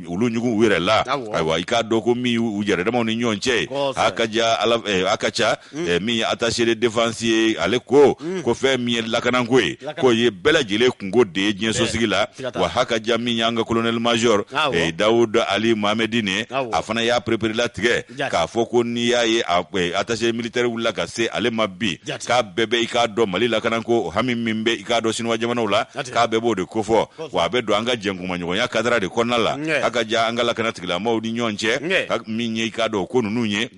ulunyugu wirela ay wa ikado ko mi ujere dama ni nyonche akaja akacha mi attaché de défensier ale ko fe mi lakana ngwe ko ye bela jile kungo de jenso sigila wa hakaja mi nyanga colonel major Daoud Ali Mohamedine afana ya préparer la tige ka foko ni ya ye attaché militaire wula ka se ale mabbi ka bebe ikado mali lakana ko hami mimbe ikado sinwa jamana wula ka bebo de kofo wa be do anga jengu manyo ya kadra de konala akaja anga lakana tigila maudi nyonche mi ikado ko nunye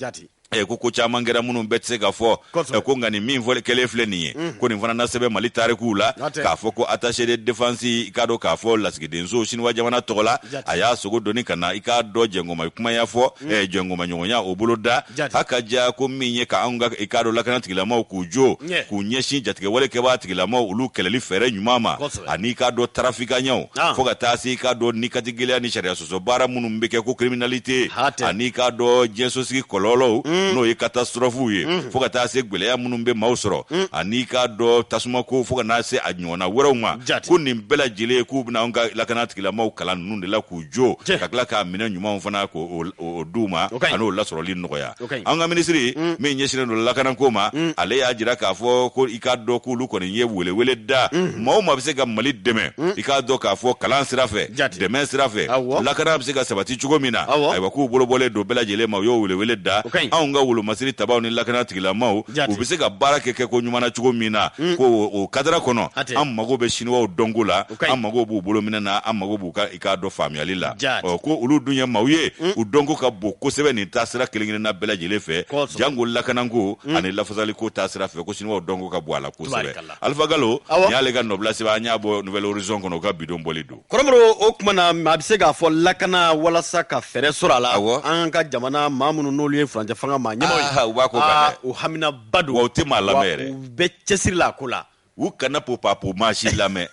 koko chama ngera munu betse ga fo ko ngani min vole kele fleni ko ni fana na sebe mali tare kula ka fo ko attaché de défense ikado ka fo lasgi denzo shinwa jamana tola aya sogo doni kana ikado jengo ma kuma ya fo jengo ma nyonya obuloda hakaja ko minye ka anga ikado la kana tigila ma ku jo ku nyeshi jatike wole ke ba tigila ma ulu keleli fere nyumama ani ikado trafika nyaw fo ga tasi ikado ni katigila ni sharia so bara munu mbeke ko criminalité ani ikado jenso sigi kololo no ye catastrophe ye foka ta se gbele ya munumbe mausoro anika do tasuma ko foka na se anyona weroma ko ni bela jile ku na nga lakana tikila mau kala nunde la ku jo kakla ka mina nyuma mfana ko o duma ano la soro lin noya anga ministry me nyesire no lakana koma ale ya jira ka fo ko ikado ku lu ko ni ye wele da mau ma bise ga mali deme ikado ka fo kala sirafe deme sirafe lakana bise ga sabati chugomina ay wa ku bolo bole do bela jile ma yo wele da nga wulu masiri tabaw ni lakana tigila maw ubise ga barake ke ko nyumana chugo mina ko o kadra kono am mago be shinwa o dongula am mago bu bolo mina na am mago bu ka ikado family la ko ulu dunya mawye u dongo ka bo ko sebe ni tasira kilingina na bela jele fe jango lakana ngo ani lafazali ko tasira fe ko shinwa o dongo ka bwala ko sebe Alpha Gallo nyale ga nobla se ba nyabo Nouvelle Horizon kono ka bidon bolido koromro okmana mabise ga fo lakana wala saka fere surala an ka jamana mamunu nolu ye franja fanga ma nyama uba ko bane o hamina badu wa utima la mere be chesiri la kula u kana popapo ma si lamɛ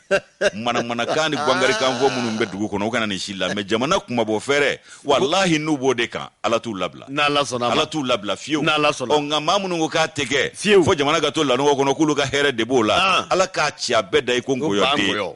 mana kan ni gwangari kan fɔ minnu bɛ dugu kɔnɔ u kana ni si lamɛ jamana kumabɔ fɛrɛ wallahi n'u b'o de kan ala t'u labila ala t'u labila fiyewu nka maa minnu ko k'a tɛ kɛ fo jamana ka to lanɔgɔ kɔnɔ k'olu ka hɛrɛ de b'o la ala k'a ci a bɛɛ da i ko nkoyɔden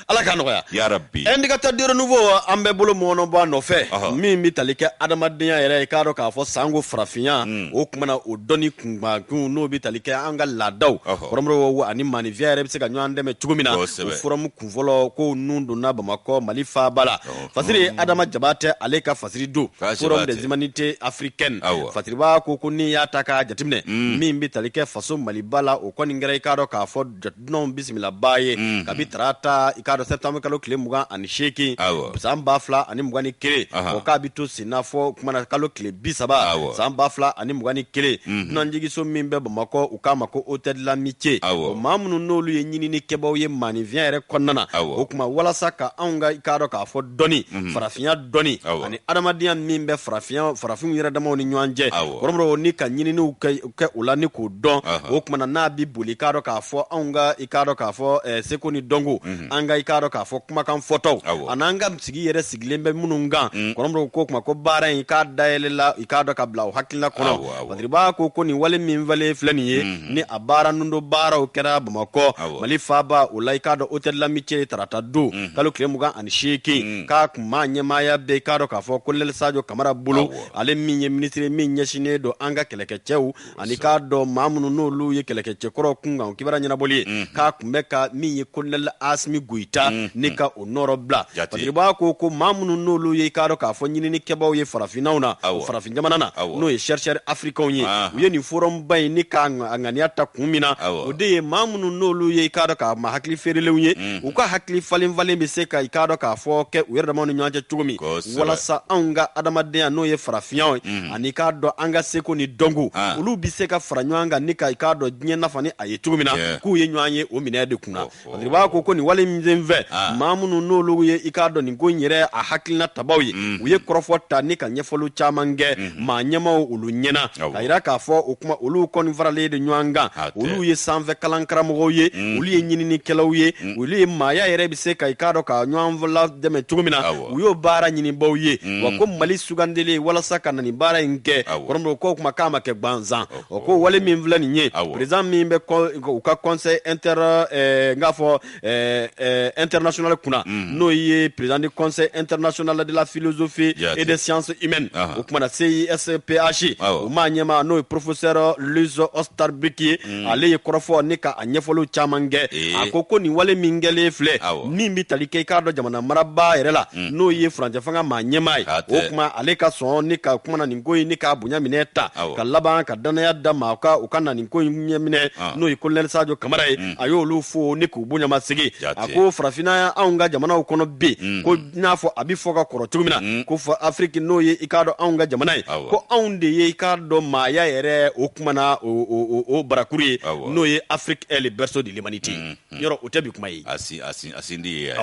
ala ka nɔgɔya ya rabbi indicateur de nouveau an bɛ bolo mɔnɔ bɔ nɔfɛ min bɛ tali kɛ adamadenya yɛrɛ i k'a dɔn k'a fɔ sango farafinya o kumana o dɔnni kunbakun n'o bɛ tali kɛ an ka laadaw kɔrɔmɔrɔw ani maanifinya yɛrɛ bɛ se ka ɲɔgɔn dɛmɛ cogo min na o forum kunfɔlɔ ko nun donna Bamakɔ Mali faaba la fasiri Adama Jabate ale ka fasiri do forum des humanités africaines fasiriba ko ni y'a ta ka jateminɛ min bɛ tali kɛ faso Maliba la o kɔni kɛra i k'a dɔn k'a fɔ jateminɛw bisimila ba ye kabi tarata i k'a dɔn septembre kalo tile 28 san 2021 o k'a bi to sen na fɔ kumana kalo tile 30 san 2021 dunanjigiso min bɛ Bamakɔ u k'a ma ko hôtel de l'amitié o maa minnu n'olu ye ɲinini kɛbaw ye maanifinya yɛrɛ kɔnɔna na o kuma walasa ka anw ka i k'a dɔn k'a fɔ dɔnni farafinya dɔnni ani adamadenya min bɛ farafinw yɛrɛ damaw ni ɲɔgɔn cɛ kɔrɔmɔrɔw ni ka ɲininiw kɛ u la ni k'o dɔn o kumana n'a bi boli i k'a dɔn k'a fɔ anw ka i k'a dɔn k'a fɔ seko ni dɔnko an ka i k'a dɔn k'a fɔ kumakan fɔtɔw an'an ka sigi yɛrɛ sigilen bɛ minnu kan kɔrɔmɔrɔw ko kuma ko baara in k'a dayɛlɛla i k'a dɔn ka bila o hakilina kɔnɔ Badiriba ko nin wale min falen filɛ nin ye ni a baara nundo baaraw kɛra Bamakɔ Mali faaba o la i k'a dɔn hôtel de l'amitié tarata don kalo tile 28 k'a kun ma ɲɛmaaya bɛɛ i k'a dɔn k'a fɔ Colonel Sadio Kamara bolo ale min ye ministre min ɲɛsinnen don an ka kɛlɛkɛcɛw ani k'a dɔn maa minnu n'olu ye kɛlɛkɛcɛkɔrɔ kun kan o kibaruya ɲɛnabɔli ye k'a kun bɛ ka min ye Colonel Asimi Goïta ni ka o nɔrɔ bila Badiriba ko maa minnu n'olu ye i k'a dɔn k'a fɔ ɲininikɛbaw ye farafinnaw na farafin jamana na n'o ye chercheurs africains ye u ye nin forum ba in ni k'a ŋaniya ta kun min na o de ye maa minnu n'olu ye i k'a dɔn k'a ma hakili feerelenw ye u ka hakili falen bɛ se ka i k'a dɔn k'a fɔ kɛ u yɛrɛ damaw ni ɲɔgɔn cɛ cogo min walasa anw ka adamadenya n'o ye farafinyaw ye ani k'a dɔn an ka seko ni dɔnko olu bɛ se ka fara ɲɔgɔn kan ni ka i k'a dɔn diɲɛ nafa ni a ye cogo min na k'u ye ɲɔgɔn ye o minɛ de kunna Badiriba ko nin wale min fɛ maa minnu n'olu ye i k'a dɔn nin ko in yɛrɛ a hakilina tabaw ye u ye kɔrɔfɔ ta ni ka ɲɛfɔliw caman kɛ maa ɲɛmaw olu ɲɛna ka yira k'a fɔ o kuma olu kɔni faralen de ɲɔgɔn kan olu ye sanfɛ kalan karamɔgɔw ye olu ye ɲininikɛlaw ye olu ye maaya yɛrɛ bɛ se ka i k'a dɔn ka ɲɔgɔn dɛmɛ cogo min na u y'o baara ɲinibaw ye wa ko Mali sugandelen walasa ka na nin baara in kɛ kɔrɔmɔgɔw ko kuma k'a ma kɛ gansan o ko wale min filɛ nin ye président min bɛ u ka conseil international kunna n'o ye président du conseil international de la philosophie et des sciences humaines o kumana CISPH o maa ɲɛma n'o ye professeur Luis Ostarbiki ale ye kɔrɔfɔ ni ka a ɲɛfɔliw caman kɛ a ko nin wale min kɛlen filɛ min bɛ tali kɛ i k'a dɔn jamana marabaa yɛrɛ la n'o ye furancɛ fanga maa ɲɛma ye o kuma ale ka sɔn ni ka kumana nin ko in ni k'a bonya minɛ ta ka laban ka danaya da ma u ka na nin ko in ɲɛ minɛ n'o ye Colonel Sadio Kamara ye a y'olu fo ni k'u bonyamasegi a ko farafinna anw ka jamanaw kɔnɔ bi ko n'a fɔ a bɛ fɔ ka kɔrɔ cogo min na ko fɔ Afrique n'o ye i k'a dɔn anw ka jamana ye ko anw de ye i k'a dɔn maaya yɛrɛ o kumana o barakuru ye n'o ye Afrique est le berceau de l'humanité yɔrɔ o tɛ bi kuma ye a sindi ye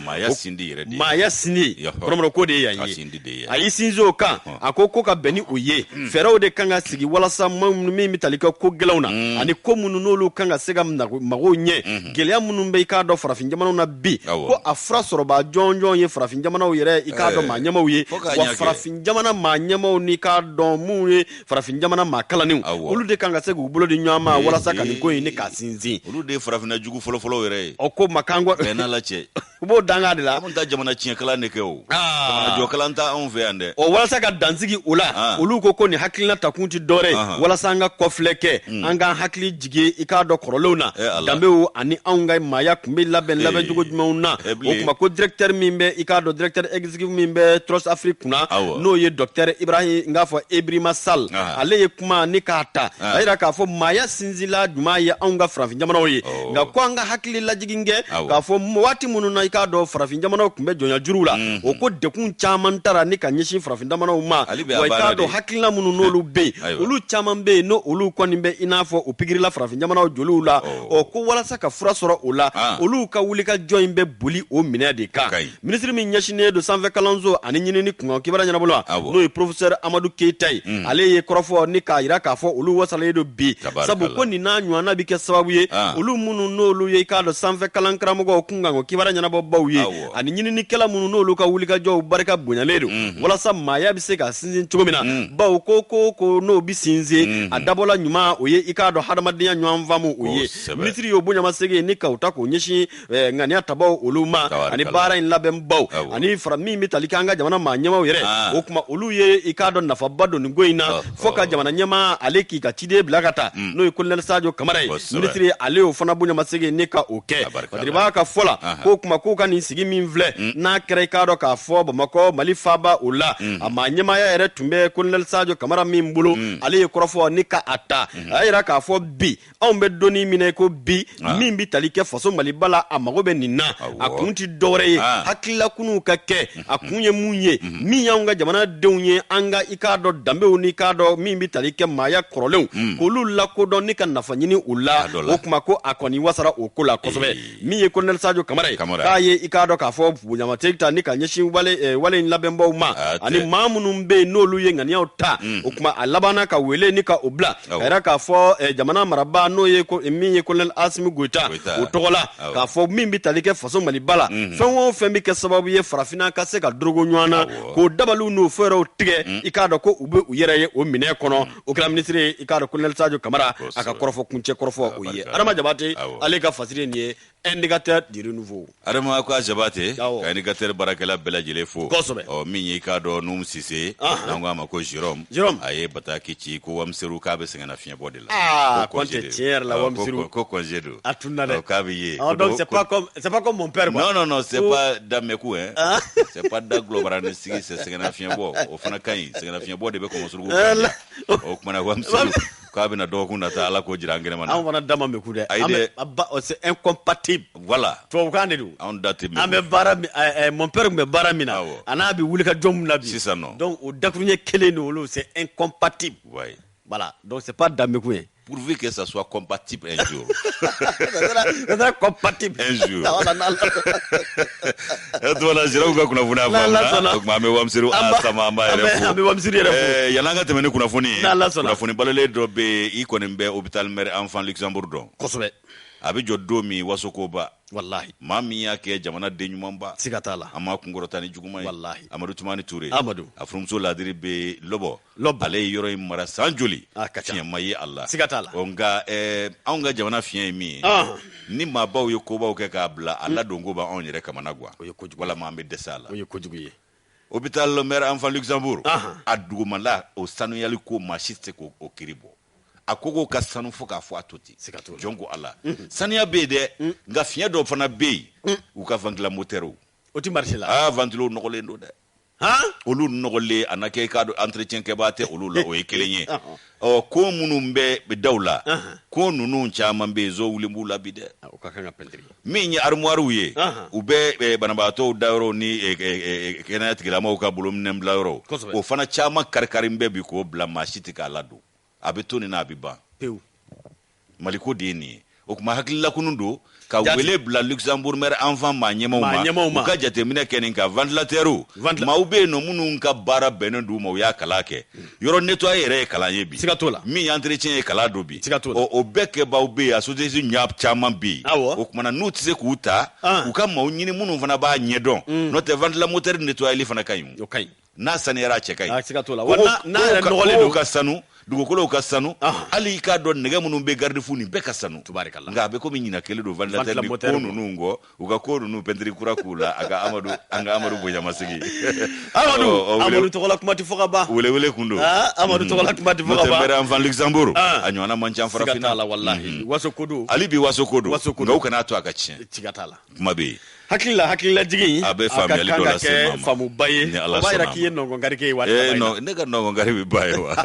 maaya sindi yɛrɛ de maaya sindi kɔrɔmɔrɔ ko de ye yan ye a y'i sinsin o kan a ko ka bɛn ni o ye fɛɛrɛw de kan ka sigi walasa min bɛ tali kɛ ko gɛlɛnw na ani ko minnu n'olu kan ka se ka magow ɲɛ gɛlɛya minnu bɛ i k'a dɔn farafin jamanaw na bi ko a fura sɔrɔba jɔnjɔn ye farafin jamanaw yɛrɛ i k'a dɔn maa ɲɛmaw ye wa farafin jamana maa ɲɛmaw ni k'a dɔn mun ye farafin jamana maa kalanniw olu de kan ka se k'u bolo di ɲɔgɔn ma walasa ka nin ko in ni k'a sinsin olu de ye farafinna jugu fɔlɔfɔlɔ yɛrɛ ye o ko ma kan ko bɛn n'ala cɛ u b'o danga de la an ta jamana tiɲɛkalan de kɛ o jamana jɔkalan ta anw fɛ yan dɛ o walasa ka dansigi o la olu ko nin hakilina takun ti dɔwɛrɛ walasa an ka kɔfilɛ kɛ an k'an hakili jigi i k'a dɔn kɔrɔlenw na danbew ani anw ka maaya kun bɛ labɛn cogo jumɛnw na o kuma ko directeur min bɛ i k'a dɔn directeur exécutif min bɛ Trust Afrique kunna n'o ye docteur Ibrahim n k'a fɔ Ibrahima Sall ale ye kuma ni k'a ta a yira k'a fɔ maaya sinzila juman ye anw ka farafin jamanaw ye nka ko an ka hakili lajigin kɛ k'a fɔ waati minnu na i k'a dɔn farafin jamanaw kun bɛ jɔnya juruw la o ko dekun caman tara ni ka ɲɛsin farafin jamanaw ma wa i k'a dɔn hakilina minnu n'olu bɛ yen olu caman bɛ yen n'o olu kɔni bɛ i n'a fɔ o pikirila farafin jamanaw joliw la o ko walasa ka fura sɔrɔ o la olu ka wuli wuli ka jɔ in bɛ boli o minɛ de kan ministre min ɲɛsinnen don sanfɛ kalanso ani ɲinini kunkan kibara ɲɛnabolo n'o ye professeur Amadou Keita ye ale ye kɔrɔfɔ ni k'a yira k'a fɔ olu wasalen don bi sabu ko nin n'a ɲɔgɔnna bi kɛ sababu ye olu minnu n'olu ye k'a dɔn sanfɛ kalan karamɔgɔw kunkan kibara ɲɛnabɔbaw ye ani ɲininikɛla minnu n'olu ka wulikajɔw barika bonyalen don walasa maaya bɛ se ka sinsin cogo min na bawo ko n'o bi sinsin a dabɔla ɲuman o ye i k'a dɔn hadamadenya ɲɔgɔn faamu o ye ministre y'o bonyamasegin ni ka ta k'o ɲɛsin ŋaniya tabaw olu ma ani baara in labɛnbaw ani fara min bɛ tali kɛ an ka jamana maa ɲɛmaw yɛrɛ o kuma olu ye i k'a dɔn nafaba don nin ko in na fo ka jamana ɲɛmaa ale k'i ka ciden bila ka taa n'o ye Colonel Sadio Kamara ye ministre ale y'o fana bonyamasegin ni ka o kɛ Badiriba ka fɔ la k'o kuma k'u ka nin sigi min filɛ n'a kɛra i k'a dɔn k'a fɔ Bamakɔ Mali faaba o la a maa ɲɛmaaya yɛrɛ tun bɛ Colonel Sadio Kamara min bolo ale ye kɔrɔfɔ ni ka a ta a yira k'a fɔ bi anw bɛ donni minɛ ko bi min bi tali kɛ faso Maliba la a mago bɛ nin na a kun ti dɔwɛrɛ ye hakililakunu ka kɛ a kun ye mun ye min y'anw ka jamanadenw ye an ka i k'a dɔn danbew ni k'a dɔn min bi tali kɛ maaya kɔrɔlenw k'olu lakodɔn ni ka nafa ɲini u la o kuma ko a kɔni wasara o ko la kosɛbɛ min ye Colonel Sadio Kamara ye k'a ye i k'a dɔn k'a fɔ bonyamatigi ta ni ka ɲɛsin wale in labɛnbaw ma ani maa minnu bɛ yen n'olu ye ŋaniyaw ta o kuma a labanna ka wele ni ka o bila a yɛrɛ k'a fɔ jamana marabaa n'o ye min ye Colonel Assimi Goïta o tɔgɔ la k'a fɔ min bi tali kɛ faso Maliba la fɛn o fɛn bi kɛ sababu ye farafinna ka se ka dorogo ɲɔgɔn na k'o dabaliw n'o fɛɛrɛw tigɛ i k'a dɔn ko u bɛ u yɛrɛ ye o minɛ kɔnɔ o kɛra ministre ye i k'a dɔn Colonel Sadio Kamara a ka kɔrɔfɔ kuncɛ kɔrɔfɔ o ye Adama Jabate ale ka fasiri nin ye indicateur du renouveau Adama ko Jabate ka indicateur barakɛla bɛɛ lajɛlen fo min ye i k'a dɔn Num Sise n'an k'a ma ko Jérôme a ye bataki ci ko wamisɛriw k'a bɛ sɛgɛnna fiɲɛbɔ de la ko tɛ tiɲɛ yɛrɛ la wamisɛriw ko congé don a tunna dɛ k'a bɛ ye donc c'est pas comme mon père quoi non c'est pas Dameku hein c'est pas da globara sigi c'est sɛgɛnna fiɲɛbɔ o fana ka ɲi sɛgɛnna fiɲɛbɔ de bɛ kɔmɔsurugu o kumana wamisɛriw k'a bɛna dɔgɔkun nata Ala k'o jira an kɛnɛma na an fana dama bɛ ku dɛ c'est incompatible voilà tubabukan de don an da tɛ an bɛ baara mon père tun bɛ baara min na a n'a bɛ wuli ka jɔn min na bi sisan nɔ donc o dakuruɲɛ kelen de olu c'est incompatible voilà donc c'est pas Dameku ye pourvu que ça soit compatible un jour. Ça sera compatible un jour. Voilà, je vais vous dire que vous wamsiru asama amba yɛrɛ yananga tɛmɛni kunnafoni balale dɔ bɛ i kɔni bɛ hôpital Mère Enfant Luxembourg dɔn kosɛbɛ a bɛ jɔ don min wasokoba wallahi maa min y'a kɛ jamana den ɲumanba siga t'a la a ma kunkɔrɔta ni juguman ye wallahi Amadou Toumani Touré Amadou a furumuso ladiri bɛ Lɔbɔ ale ye yɔrɔ in mara san joli fiɲɛ ma ye a la siga t'a la nka anw ka jamana fiɲɛ ye min ye ni maabaw ye kobaw kɛ k'a bila a ladon ko b'anw yɛrɛ kamana guwa walama an bɛ dɛsɛ a la o ye kojugu ye hôpital Mère Enfant Luxembourg a dugumala o sanuyali ko maa si tɛ se k'o kiiri bɔ a ko ka sanu fo k'a fɔ a to ten jɔn ko Ala saniya bɛ yen dɛ nka fiɲɛ dɔ fana bɛ yen u ka ventilateurs o ti marché la ventilo nɔgɔlen don dɛ olu nɔgɔlen a na kɛ k'a dɔn entretien kɛbaa tɛ olu la o ye kelen ye ko minnu bɛ daw la ko ninnu caman bɛ yen zo wulen b'u la bi dɛ min ye armoirew ye u bɛ banabaatɔw dayɔrɔ ni kɛnɛya tigilamaw ka bolominɛ bila yɔrɔ o fana caman kari bɛ bi k'o bila maa si tɛ k'a ladon a bɛ to nin na a bɛ ban pewu maliko de ye nin ye o kuma hakililakunu don ka wele bila Luxembourg Mère Enfant maa ɲɛmaw ma u ka jateminɛ kɛ nin ka ventilateurs maaw bɛ yen nɔ minnu ka baara bɛnnen d'u ma u y'a kalan kɛ yɔrɔ nettoyer yɛrɛ ye kalan ye bi siga t'o la min entretien ye kalan don bi siga t'o la o bɛɛ kɛbaaw bɛ yen a société ɲɛ caman bɛ yen o kumana n'u tɛ se k'u ta u ka maaw ɲini minnu fana b'a ɲɛdɔn n'o tɛ ventilateur nettoyali fana ka ɲi o ka ɲi n'a saniyara a cɛ ka ɲi siga t'o la n'a yɛrɛ nɔgɔlen don ka sanu dugukolow ka sanu hali i k'a dɔn nɛgɛ minnu bɛ garde-fou nin bɛɛ ka sanu nka a bɛ komi ɲina kelen don ventilateur ni ko ninnu kɔ u ka ko ninnu pɛntiri kura k'u la an ka Amadu bonyamasigi Amadu tɔgɔla kuma tɛ fɔ ka ban welewele kun don Amadu tɔgɔla kuma tɛ fɔ ka ban Mère Enfant Luxembourg a ɲɔgɔnna man ca farafinna siga t'a la wallahi waso ko don hali bi waso ko don nka u kana to a ka tiɲɛ siga t'a la kuma bɛ yen hakilila jigin a bɛ faamuyali dɔ lase maa ma faamuba ye o b'a yira k'i ye nɔngɔngarike ye waati ne ka nɔngɔngari bɛ ba ye wa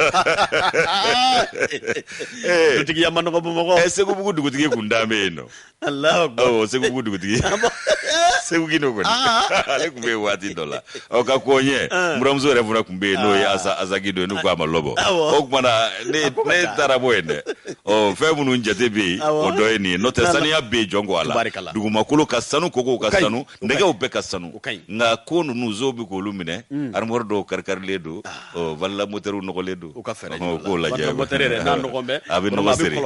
dugutigiya ma nɔgɔ Bamakɔ Segubugu dugutigi kun da bɛ yen nɔ Alahu Akbar Segubugu dugutigi Segu Gindo koni. Ale kumbe wati dola. Oka konye. Muramuzo refuna kumbe no ya asa Gindo nu kwa malobo. Okmana ne taraboende. O femunu njate bi odoye ni no tesani ya be jongo ala. Dugu makulu kasanu koko kasanu ndege upe kasanu. Nga konu nuzo bi ko lumine armordo karkar ledu o valla moteru no ledu. Ko la je. Moterere na no gombe. Abi no masiri.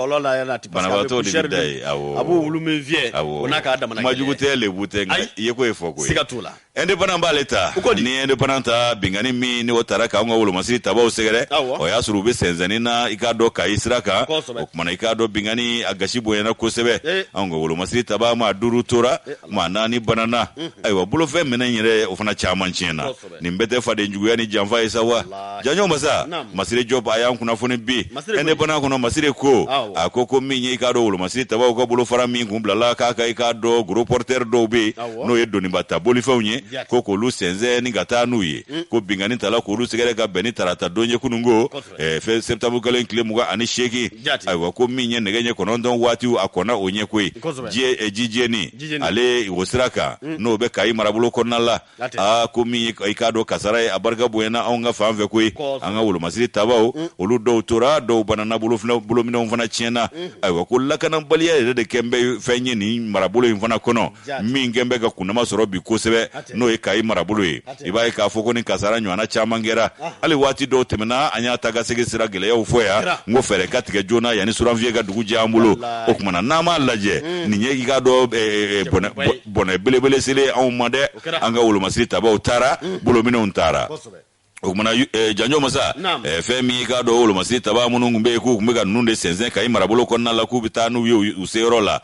Banabato de dai abu ulume vie onaka adama na majugu tele butenga yeko efoko sikatula ende bana mbaleta ni ende bananta bingani mi ni otaraka ngo wulu masiri taba usegere o yasuru be senzani na ikado kaisraka okumana ikado bingani agashibo yana kosebe ngo wulu masiri taba ma duru tora ma nani banana aywa bulo fe menanyere ofana chaman chena ni mbete fade njugu yani jamva isawa janyo masa masiri job ayan kuna fone bi ende bana kuna masiri ko akoko mi ikado wulu masiri taba ko bulo fara mi ngumbla la kaka ikado gros porteur do be no yedo ni bata boli fawnye koko lu senze ni gata nuye ko bingani tala ko lu segere ka beni tarata donye kunungo fe septembre kalen kile muga ani sheki aywa ko minye negenye ko non don wati akona onye kwe je ni ale wosiraka no be kai marabulo konala ko mi ikado kasara abarga buena onga famve kwe anga wulu masiri tabao olu do tora do banana bulo mino mfana chena aywa ko lakana baliya de kembe fenye ni marabulo mfana kono mi ngembe ga kuna masoro bi kosebe no e kai marabulo iba ka foko ni kasara nywana chamangera ali wati do temena anya taga sege sira gele ya ufoya ngo fere katike jona yani suranvie ga dugu jambulo okumana nama laje ni nyegi ga do bona belebele sele on made anga wulu masiri taba utara bulo mino untara okumana janjo masa femi ka do wulu masiri taba munungu mbe ku kumega nunde senzen kai marabulo konna la ku bitanu yo userola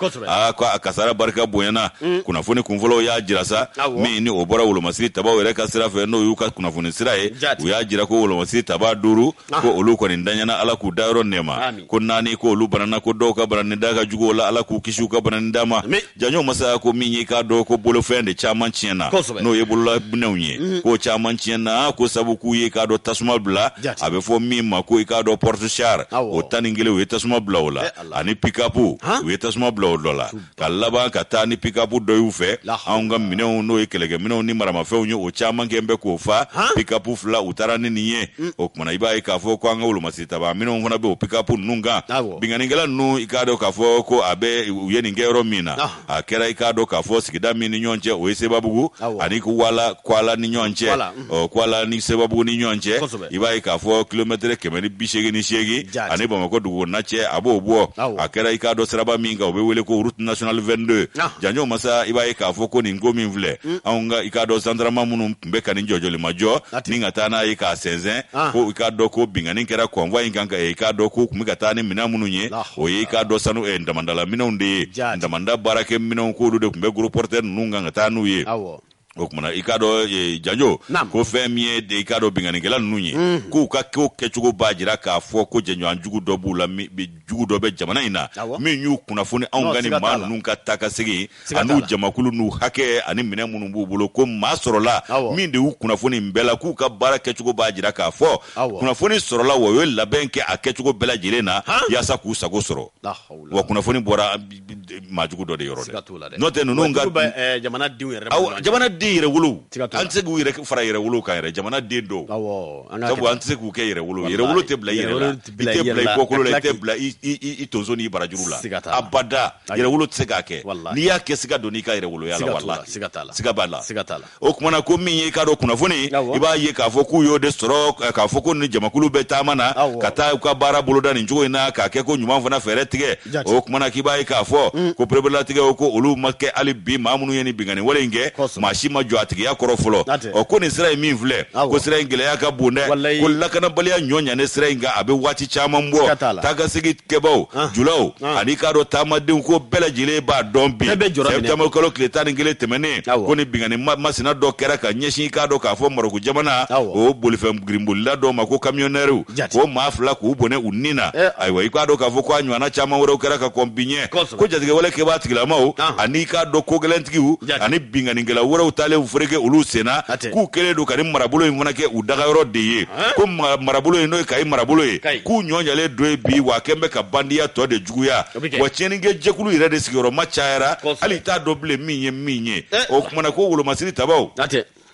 kwa kasara barka boyana kuna fone kumvolo ya jirasa mi ni obora wulu masiri taba were kasira fe no yuka kuna fone sirae ya jira ko wulu masiri taba duru ko olu ko ndanyana ala ku dairo nema ko nani ko olu banana ko do ka banana daga jugo la ala ku kishuka banana dama janjo masa ko mi ka do ko bolo fende chaman chiena no yebula bunawnye ko chaman chiena ko sabu kuye ka do tasuma bla abe fo mi mako ka do porte char o taningile we tasuma bla wala ani pikapu we tasuma bla dola kalaba ka tani pikapu do yufe anga mineo no ekelege mineo ni marama fe onyo o chama ngembe ko fa pikapu fla utarani niye o kuma iba ka fo ko anga wulu masita ba mineo ngona be o pikapu nunga binganingela nu ikado ka fo ko abe uyeni ngero mina akera ikado ka fo sikida mini nyonje o esebabugu ani ku wala kwala ni nyonje o kwala ni sebabu ni nyonje iba ka fo kilometre kemeni bishege ni shegi ani ba mako dugo nache abo obo akera ikado seraba minga obe wele ko route nationale 22 janyo masa iba ka fo ko ni ngomi mvle aunga ikado sandrama munu mbeka ni jojole majo ninga tana ika senzen ko ikado ko bingani kera convoi nganga ikado ko kumika tani mina mununye o ikado sanu ndamandala mina unde ndamanda barake mina ko do de kumbe groupe porteur nunga ngata ye okumana ikado janjo ko femie de ikado binganingela nunye ko ka ko kechugo bajira ka fo ko jenyo anjugu dobu la mi jugu dobe jamana ina mi nyu kuna foni angani manu nunka taka sigi anu jamakulu nu hake ani mine munumbu bulo ko masorola mi de kuna foni mbela ku ka bara kechugo bajira ka fo kuna foni sorola wo yo labenke akechugo bela jirena yasa ku sago soro wa kuna foni bora majugu do de yorode note nunga jamana diwere jamana yere wulu antse gu yere fara yere wulu kan yere jamana de do sabu antse gu ke yere wulu te bla yere la te bla ko ko le te bla i tonzoni barajurula abada yere wulu tsega ke ni ya ke siga doni ka yere wulu yala wallahi sigatala o kuma na ko min ye ka do kuna foni iba ye ka fo ku yo de stro ka fo ko ni jamakulu betamana kata ka bara boloda ni njugo ina ka ke ko nyuma fona fere tige o kuma na kiba ye ka fo ko prebela tige ko olu makke ali bi mamunu yeni bingani wolenge mashi majo atigi ya korofolo o ko ni sira mi vle ko sira ngile ya ka bunde ko lakana baliya nyonya ne sira nga abe wati chama mbo taga sigi kebo julo ani ka do tamadin ko bela jile ba dombi septamo ko kletan ngile temene ko ni bingani masina do kera ka nyeshi ka do ka fo moroku jamana o bolifem grimbulla do mako camionneru ko mafla ko bone unina aywa ika do ka fo ko anywa na chama woro kera ka kombinye ko jatige wala ke batigila mawo ani ka do ko gelentigi ani bingani ngela woro taale fureke olu sena k'u kele do ka ni marabolo in fana kɛ u dagayɔrɔ de ye ko marabolo in n'o ye Kayi marabolo ye k'u ɲɔɲalen do ye bi wa kɛn bɛ ka bandiya tɔ de juguya wa tiɲɛnikɛ jɛkulu yɛrɛ de sigiyɔrɔma cayara hali t'a dɔn bilen min ye o kumana ko wolomasiri tabaw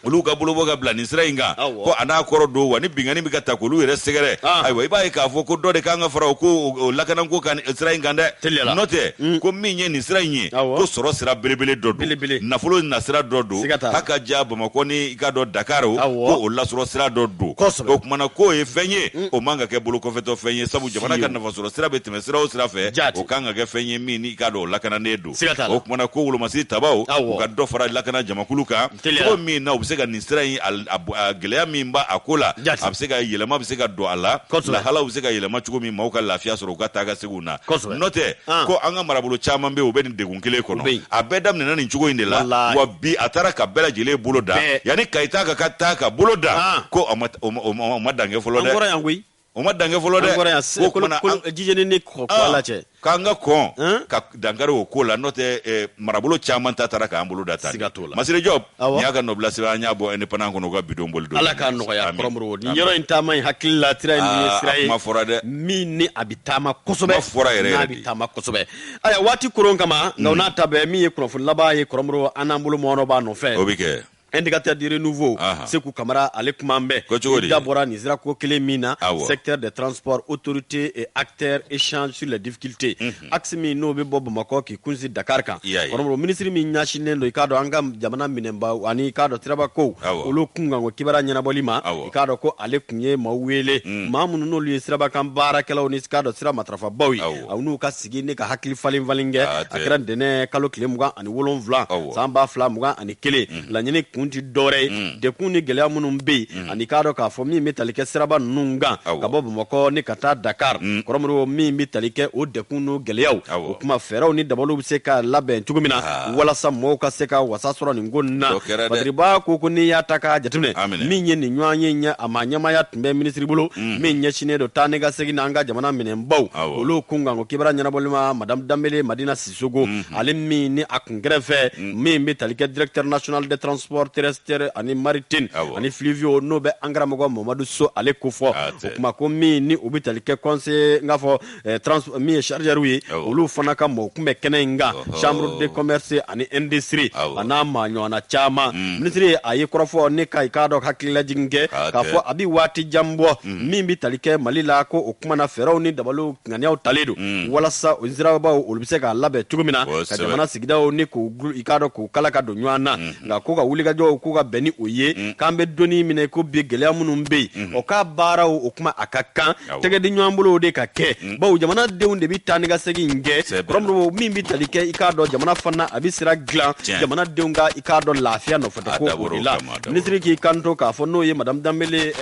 olu ka bolobɔ ka bila nin sira in kan ko a n'a kɔrɔ don wa ni bingani bɛ ka ta k'olu yɛrɛ sɛgɛrɛ ayiwa i b'a ye k'a fɔ ko dɔ de kan ka fara o ko lakanako kan sira in kan dɛ n'o tɛ ko min ye nin sira in ye ko sɔrɔ sira belebele dɔ don nafolo na sira dɔ don a ka ja Bamakɔ ni i ka dɔn Dakar ko o lasɔrɔ sira dɔ don o kumana k'o ye fɛn ye o man ka kɛ bolokɔfɛtɔ fɛn ye sabu jamana ka nafasɔrɔ sira bɛ tɛmɛ sira o sira fɛ o kan ka kɛ fɛn ye min ni i ka dɔn o lakananen don o kumana ko wolomasiri tabaw u ka dɔ fara lakana jamakulu kan cogo min na u bɛ se ka nin sira in a gɛlɛya min b'a ko la a bɛ se ka yɛlɛma bɛ se ka don a la lahalaw bɛ se ka yɛlɛma cogo min maaw ka lafiya sɔrɔ u ka taa ka seginw na n'o tɛ ko an ka marabolo caman bɛ yen u bɛ nin degun kelen kɔnɔ a bɛɛ daminɛna nin cogo in de la wa bi a taara ka bɛɛ lajɛlen bolo da yanni Kayita ka taa ka bolo da ko o ma dankɛ fɔlɔ dɛ o ma dankɛ fɔlɔ dɛ ko kumana jijeni ni kɔla cɛ k'an ka kɔn ka dankari o ko la n'o tɛ marabolo caman ta taara k'an bolo da ta Masire Jɔb ni y'a ka nɔbila sira an y'a bɔ indépendant kɔnɔ u ka bidon boli don Ala k'a nɔgɔya kɔrɔmɔrɔ nin yɔrɔ in taama in hakili la sira in ye sira ye fɔra dɛ min ni a bɛ taama kosɛbɛ fɔra yɛrɛ n'a bɛ taama kosɛbɛ ayiwa waati koron kama nka o n'a ta bɛɛ min ye kunnafoni laban ye kɔrɔmɔrɔ an n'an bolo mɔgɔ b'a nɔfɛ o bɛ kɛ indicateur de renouveau Sekou Kamara ale kuma an bɛɛ dabɔra nin sira ko kelen min na secteur des transports autorité et acteurs échange sur les difficultés axe min n'o bɛ bɔ Bamakɔ k'i kunsi Dakar kan kɔrɔmɔrɔ ministre min ɲɛsinnen don i k'a dɔn an ka jamana minɛnba ani i k'a dɔn siraba ko olu kun kan ko kibaruya ɲɛnabɔli ma i k'a dɔn ko ale kun ye maaw wele maa minnu n'olu ye sirabakan baarakɛlaw ni k'a dɔn sira matarafabaw ye aw n'u ka sigi ni ka hakili falen kɛ a kɛra ntɛnɛn kalo tile 27 san 2021 laɲini kunti dɔrɛ dekun ni gɛlɛya minnu bɛ yen ani k'a dɔn k'a fɔ min bɛ tali kɛ siraba ninnu kan ka bɔ Bamakɔ ni ka taa Dakar kɔrɔmɔrɔ min bɛ tali kɛ o dekun n'o gɛlɛyaw o kuma fɛɛrɛw ni dabaliw bɛ se ka labɛn cogo min na walasa mɔgɔw ka se ka wasa sɔrɔ nin ko na Badiriba ko n'i y'a ta k'a jateminɛ min ye nin ɲɔgɔn ye a ma ɲɛmaya tun bɛ minisiri bolo min ɲɛsinnen don taa ni ka segin na an ka jamana minɛnbaw olu kun kan ko kibaruya ɲɛnabɔli ma Madame Dambele Madina Sisoko ale min ni a kun kɛrɛfɛ min bɛ tali kɛ directeur national des transports terrestre ani maritime ani fluvio n'o bɛ an karamɔgɔ Mamadu So ale ko fɔ o kuma ko min ni u bɛ tali kɛ conseil n k'a fɔ min ye chargeur ye olu fana ka mɔgɔ kunbɛ kɛnɛ in kan chambre de commerce ani industrie a n'a maa ɲɔgɔnna caman ministre a ye kɔrɔfɔ ne ka i k'a dɔn hakililajigin kɛ k'a fɔ a bɛ waati jan bɔ min bɛ tali kɛ Mali la ko o kumana fɛɛrɛw ni dabaliw ŋaniyaw talen don walasa o sirabaw olu bɛ se k'a labɛn cogo min na ka jamana sigidaw ni k'u i k'a dɔn k'u kala ka don ɲɔgɔn na nka ko ka wulikajɔw k'u ka bɛn ni o ye k'an bɛ dɔnni minɛ ko bi gɛlɛya minnu bɛ yen o k'a baaraw o kuma a ka kan tɛgɛdi ɲɔgɔn bolo o de ka kɛ bawo jamanadenw de bɛ taa ni ka segin in kɛ kɔrɔmɔrɔ min bɛ tali kɛ i k'a dɔn jamana fana a bɛ sira dilan jamanadenw ka i k'a dɔn lafiya nɔfɛ ko o de la minisiri k'i kanto k'a fɔ n'o ye Madame Dambele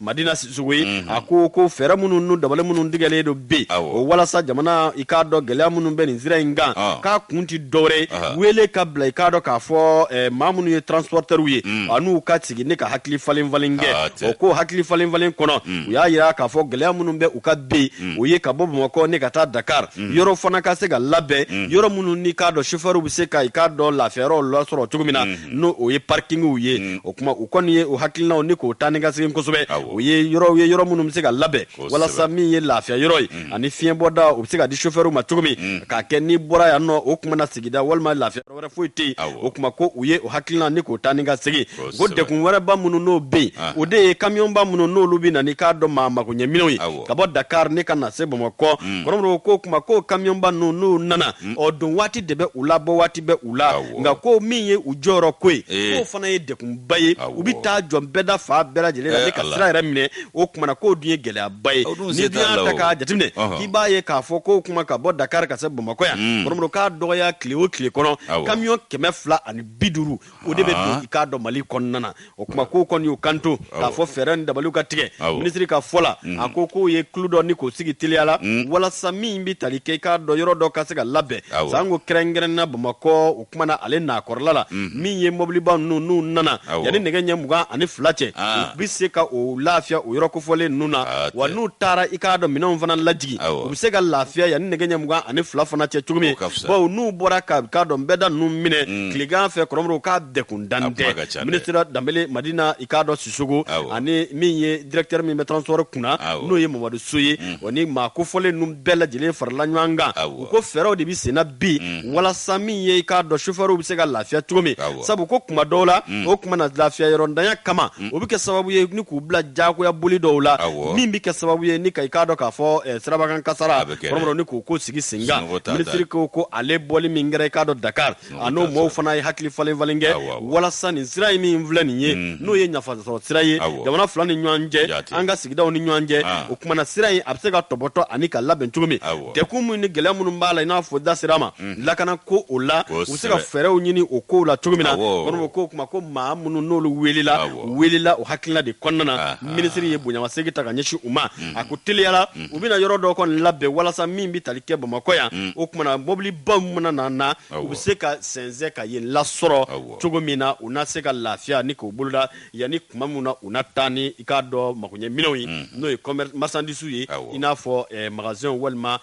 Madina Sisoko ye a ko fɛɛrɛ minnu n'u dabali minnu tigɛlen don bi o walasa jamana i k'a dɔn gɛlɛya minnu bɛ nin sira in kan k'a kun ti dɔwɛrɛ wele ka bila i k'a dɔn k'a fɔ maa minnu ye transporteurs ye an'u ka sigi ne ka hakili falen kɛ o ko hakili falen kɔnɔ u y'a jira k'a fɔ gɛlɛya minnu bɛ u ka ben o ye ka bɔ Bamakɔ ne ka taa Dakar yɔrɔ fana ka se ka labɛn yɔrɔ minnu ni k'a dɔn chauffeur bɛ se ka i k'a dɔn lafiyayɔrɔ lasɔrɔ cogo min na n'o o ye parkingiw ye o kuma u kɔni ye o hakilinaw ni k'o taa ni ka segin kosɛbɛ o ye yɔrɔ minnu bɛ se ka labɛn walasa min ye lafiya yɔrɔ ye ani fiɲɛbɔda o bɛ se ka di chauffeur ma cogo min k'a kɛ n'i bɔra yan nɔ o kuma na sigida walima lafiya wɛrɛ foyi tɛ yen o kuma ko u ye o hakilina ni k'o taa ni ka segin ko dekun wɛrɛba minnu n'o bɛ yen o de ye kamiyɔnba minnu n'olu bɛ na ni k'a dɔn maa makoɲɛminɛw ye ka bɔ Dakar ne ka na se Bamakɔ kɔrɔmɔrɔ ko kuma ko kamiyɔnba ninnu n'u nana don waati de bɛ u la bɔ waati bɛ u la nka ko min ye u jɔyɔrɔ ko ye k'o fana ye dekunba ye u bɛ taa jɔ bɛɛ da fa bɛɛ lajɛlen na ne ka sira yɛrɛ minɛ o kumana k'o dun ye gɛlɛyaba ye ni dun y'a ta k'a jateminɛ k'i b'a ye k'a fɔ k'o kuma ka bɔ Dakar ka se Bamakɔ yan kɔrɔmɔrɔ k'a dɔgɔya tile o tile kɔnɔ kamiyɔn 250 o de bɛ don i k'a dɔn Mali kɔnɔna na o kuma k'o kɔni y'o kanto k'a fɔ fɛɛrɛ ni dabaliw ka tigɛ minisiri ka fɔ la a ko k'o ye kulu dɔ ni k'o sigi teliya la walasa min bɛ tali kɛ i k'a dɔn yɔrɔ dɔ ka se ka labɛn sanko kɛrɛnkɛrɛnna Bamakɔ o kumana ale n'a kɔrɔla la min ye mobiliba ninnu n'u nana yanni nɛgɛ ɲɛ 22 cɛ u bɛ se ka o lafiya o yɔrɔ kofɔlen ninnu na wa n'u taara i k'a dɔn minɛnw fana lajigi u bɛ se ka lafiya yanni nɛgɛ ɲɛ 22 fana cɛ cogo min bawo n'u bɔra k'a dɔn bɛɛ da ninnu minɛ tilegan fɛ kɔrɔmɔrɔw k'a dekun kundan tɛ ministre Dambele Madina Ikado Sissogo ani min ye directeur min bɛ transport kunna n'o ye Mamadou Soye o ni maa kofɔlen ninnu bɛɛ lajɛlen farala ɲɔgɔn kan u ko fɛɛrɛw de bɛ senna bi walasa min ye k'a dɔn chauffeur bɛ se ka lafiya cogo min sabu ko kuma dɔw la o kuma na lafiya yɔrɔntanya kama o bɛ kɛ sababu ye ni k'u bila jagoya boli dɔw la min bɛ kɛ sababu ye ni k'a dɔn k'a fɔ sirabakan kasara kɔrɔmɔrɔ ni k'o ko sigi sen kan ministre ko ale bɔli min kɛra k'a dɔn Dakar a n'o mɔɔw fana ye hakili falen kɛ walasa nin sira in min filɛ nin ye n'o ye ɲafasɔrɔ sira ye jamana fila ni ɲɔgɔn cɛ an ka sigidaw ni ɲɔgɔn cɛ o kumana sira in a bɛ se ka tɔbɔtɔ ani ka labɛn cogo min dekun min ni gɛlɛya minnu b'a la i n'a fɔ da sira ma lakana ko o la u bɛ se ka fɛɛrɛw ɲini o kow la cogo min na kɔrɔmɔrɔ ko kuma ko maa minnu n'olu welela o hakilina de kɔnɔna na minisiri ye bonyamasegin ta ka ɲɛsin u ma a ko teliyala u bɛna yɔrɔ dɔw kɔni labɛn walasa min bɛ tali kɛ Bamakɔ yan o kumana mobiliba minnu na u bɛ se ka sɛnsɛn ka yen lasɔrɔ cogo min na u na se ka lafiya ni k'o boloda yanni kuma min na u na taa ni i k'a dɔn makoɲɛminɛw ye n'o ye marchandise ye i n'a fɔ magasin walima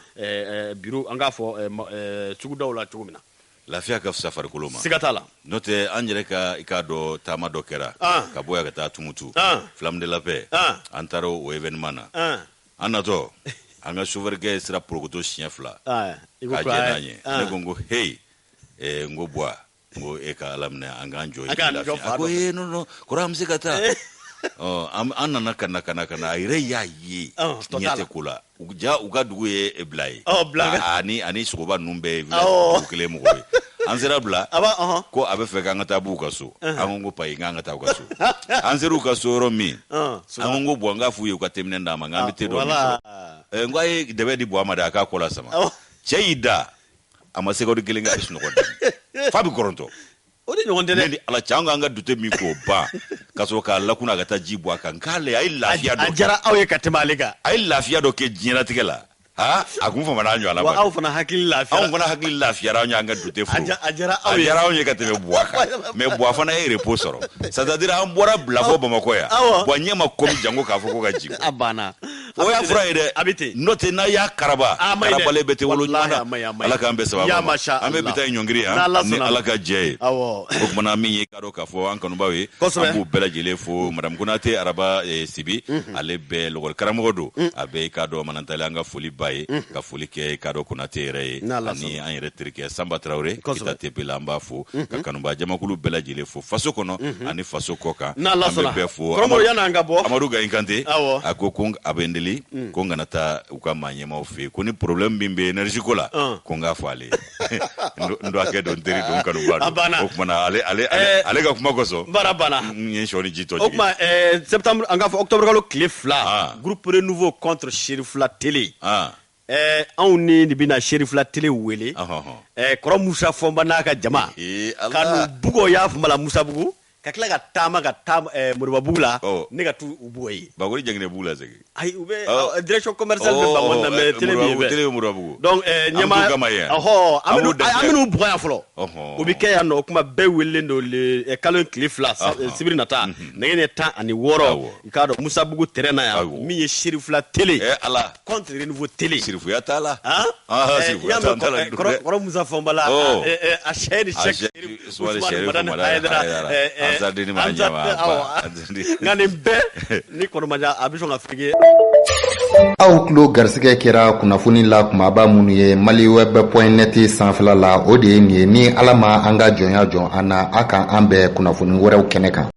bureau an k'a fɔ sugudaw la cogo min na lafiya ka fisa farikolo ma siga t'a la n'o tɛ an yɛrɛ ka i k'a dɔn taama dɔ kɛra ka bɔ yan ka taa Tumutu Flamme de la Paix an taara o événement na an natɔ an ka chauffeur kɛ sira porokoto siɲɛ 2 k'a jɛ n'an ye ne ko n ko hey n ko Bois n ko e ka Ala minɛ an k'an jɔ lafiya a ko non kɔrɔ an bɛ se ka taa an nana ka na a yɛrɛ y'a ye ɲɛ tɛ ko la u ka dugu ye Bila ye ani sogoba ninnu bɛɛ ye dugu kelen mɔgɔ ye an sera Bila ko a bɛ fɛ k'an ka taa b'u ka so an ko payi k'an ka taa u ka so an sera u ka so yɔrɔ min an ko Bois n k'a f'u ye u ka teminɛ d'a ma k'an bɛ te dɔ min sɔrɔ n ko a ye dɛbɛ di Bois ma de a k'a kɔ la sama cɛ y'i da a ma se ka kelen kɛ a bɛ sunɔgɔ dami fa bɛ kɔrɔntɔ o de ɲɔgɔn tɛ dɛ ni Ala cɛ an k'an ka dute min k'o ban ka sɔrɔ k'a lakuna ka taa ji bɔ a kan k'ale a ye lafiya dɔ a diyara aw ye ka tɛmɛ ale kan a ye lafiya dɔ kɛ diɲɛlatigɛ la a kun fama n'a ɲɔ ala wa aw fana hakili lafiyara anw fana hakili lafiyara anw y'an ka dute furu a diyara aw ye ka tɛmɛ Bois kan mais Bois fana ye repos sɔrɔ c'est-à-dire an bɔra Bila fɔ Bamakɔ yan Bois ɲɛ ma komi jango k'a fɔ ko ka jigin a banna o y'a fura ye dɛ a bɛ ten n'o tɛ n'a y'a karabalen bɛ tɛ wolo ɲɔgɔn na Ala k'an bɛɛ sababu ma an bɛ bi taa ɲɔngiri yan ni Ala ka jɛ ye o kumana min ye k'a dɔn k'a fɔ an kanubaw ye an b'u bɛɛ lajɛlen fo Madame Konate Araba Sibi ale bɛɛ lɔgɔli karamɔgɔ don a bɛɛ k'a dɔn Manantali an ka foli ba ye ka foli kɛ k'a dɔn Konate yɛrɛ ye ani an yɛrɛ terikɛ Samba Traoré kita TP la an b'a fo ka kanuba jamakulu bɛɛ lajɛlen fo faso kɔnɔ ani faso kɔ kan an bɛ bɛɛ fo Amadu Gaye Kante a ko a bɛ n deli ko n kana taa u ka maa ɲɛmaw fɛ yen ko ni problème min bɛ énergie ko la ko n k'a fɔ ale n do hakɛ dɔn teri don kanuba don o kumana ale ka kuma kosɔn baara banna n ye sɔni ji tɔ o kuma septembre an k'a fɔ octobre kalo tile 2 groupe renouveau contre Cherifla Télé anw ni de bɛna Cherifla Télé wele kɔrɔ Musa Fɔnba n'a ka jama ka n'u bugɔ y'a fama Musa bugu ka tila ka taama Moriba bugu la ne ka t'u bugɔ ye Bakori Jɛngɛnɛ bugu la segin ayi u bɛ direction commerciale bɛ Bankɔni na mais télé min bɛ télé Moriba bugu donc ɲɛma an bɛn'u bugɔ yan fɔlɔ o bɛ kɛ yan nɔ o kuma bɛɛ welelen don kalo tile 2 sibiri nata nɛgɛ ɲɛ 16 i k'a dɔn Musa bugu terrain na yan min ye Cherifla Télé contre Renouveau Télé Cherifuya t'a la kɔrɔ Musa Fɔnba la a sɛ ni Cheikh Ousmane Madani Hayidara nka nin bɛɛ ni kɔnɔmaja a bɛ sɔn ka fige aw tulo garisɛgɛ kɛra kunnafoni la kumaba minnu ye maliweb.net sanfɛla la o de ye nin ye ni Ala ma an ka jɔnya jɔn an na a kan an bɛɛ kunnafoni wɛrɛw kɛnɛ kan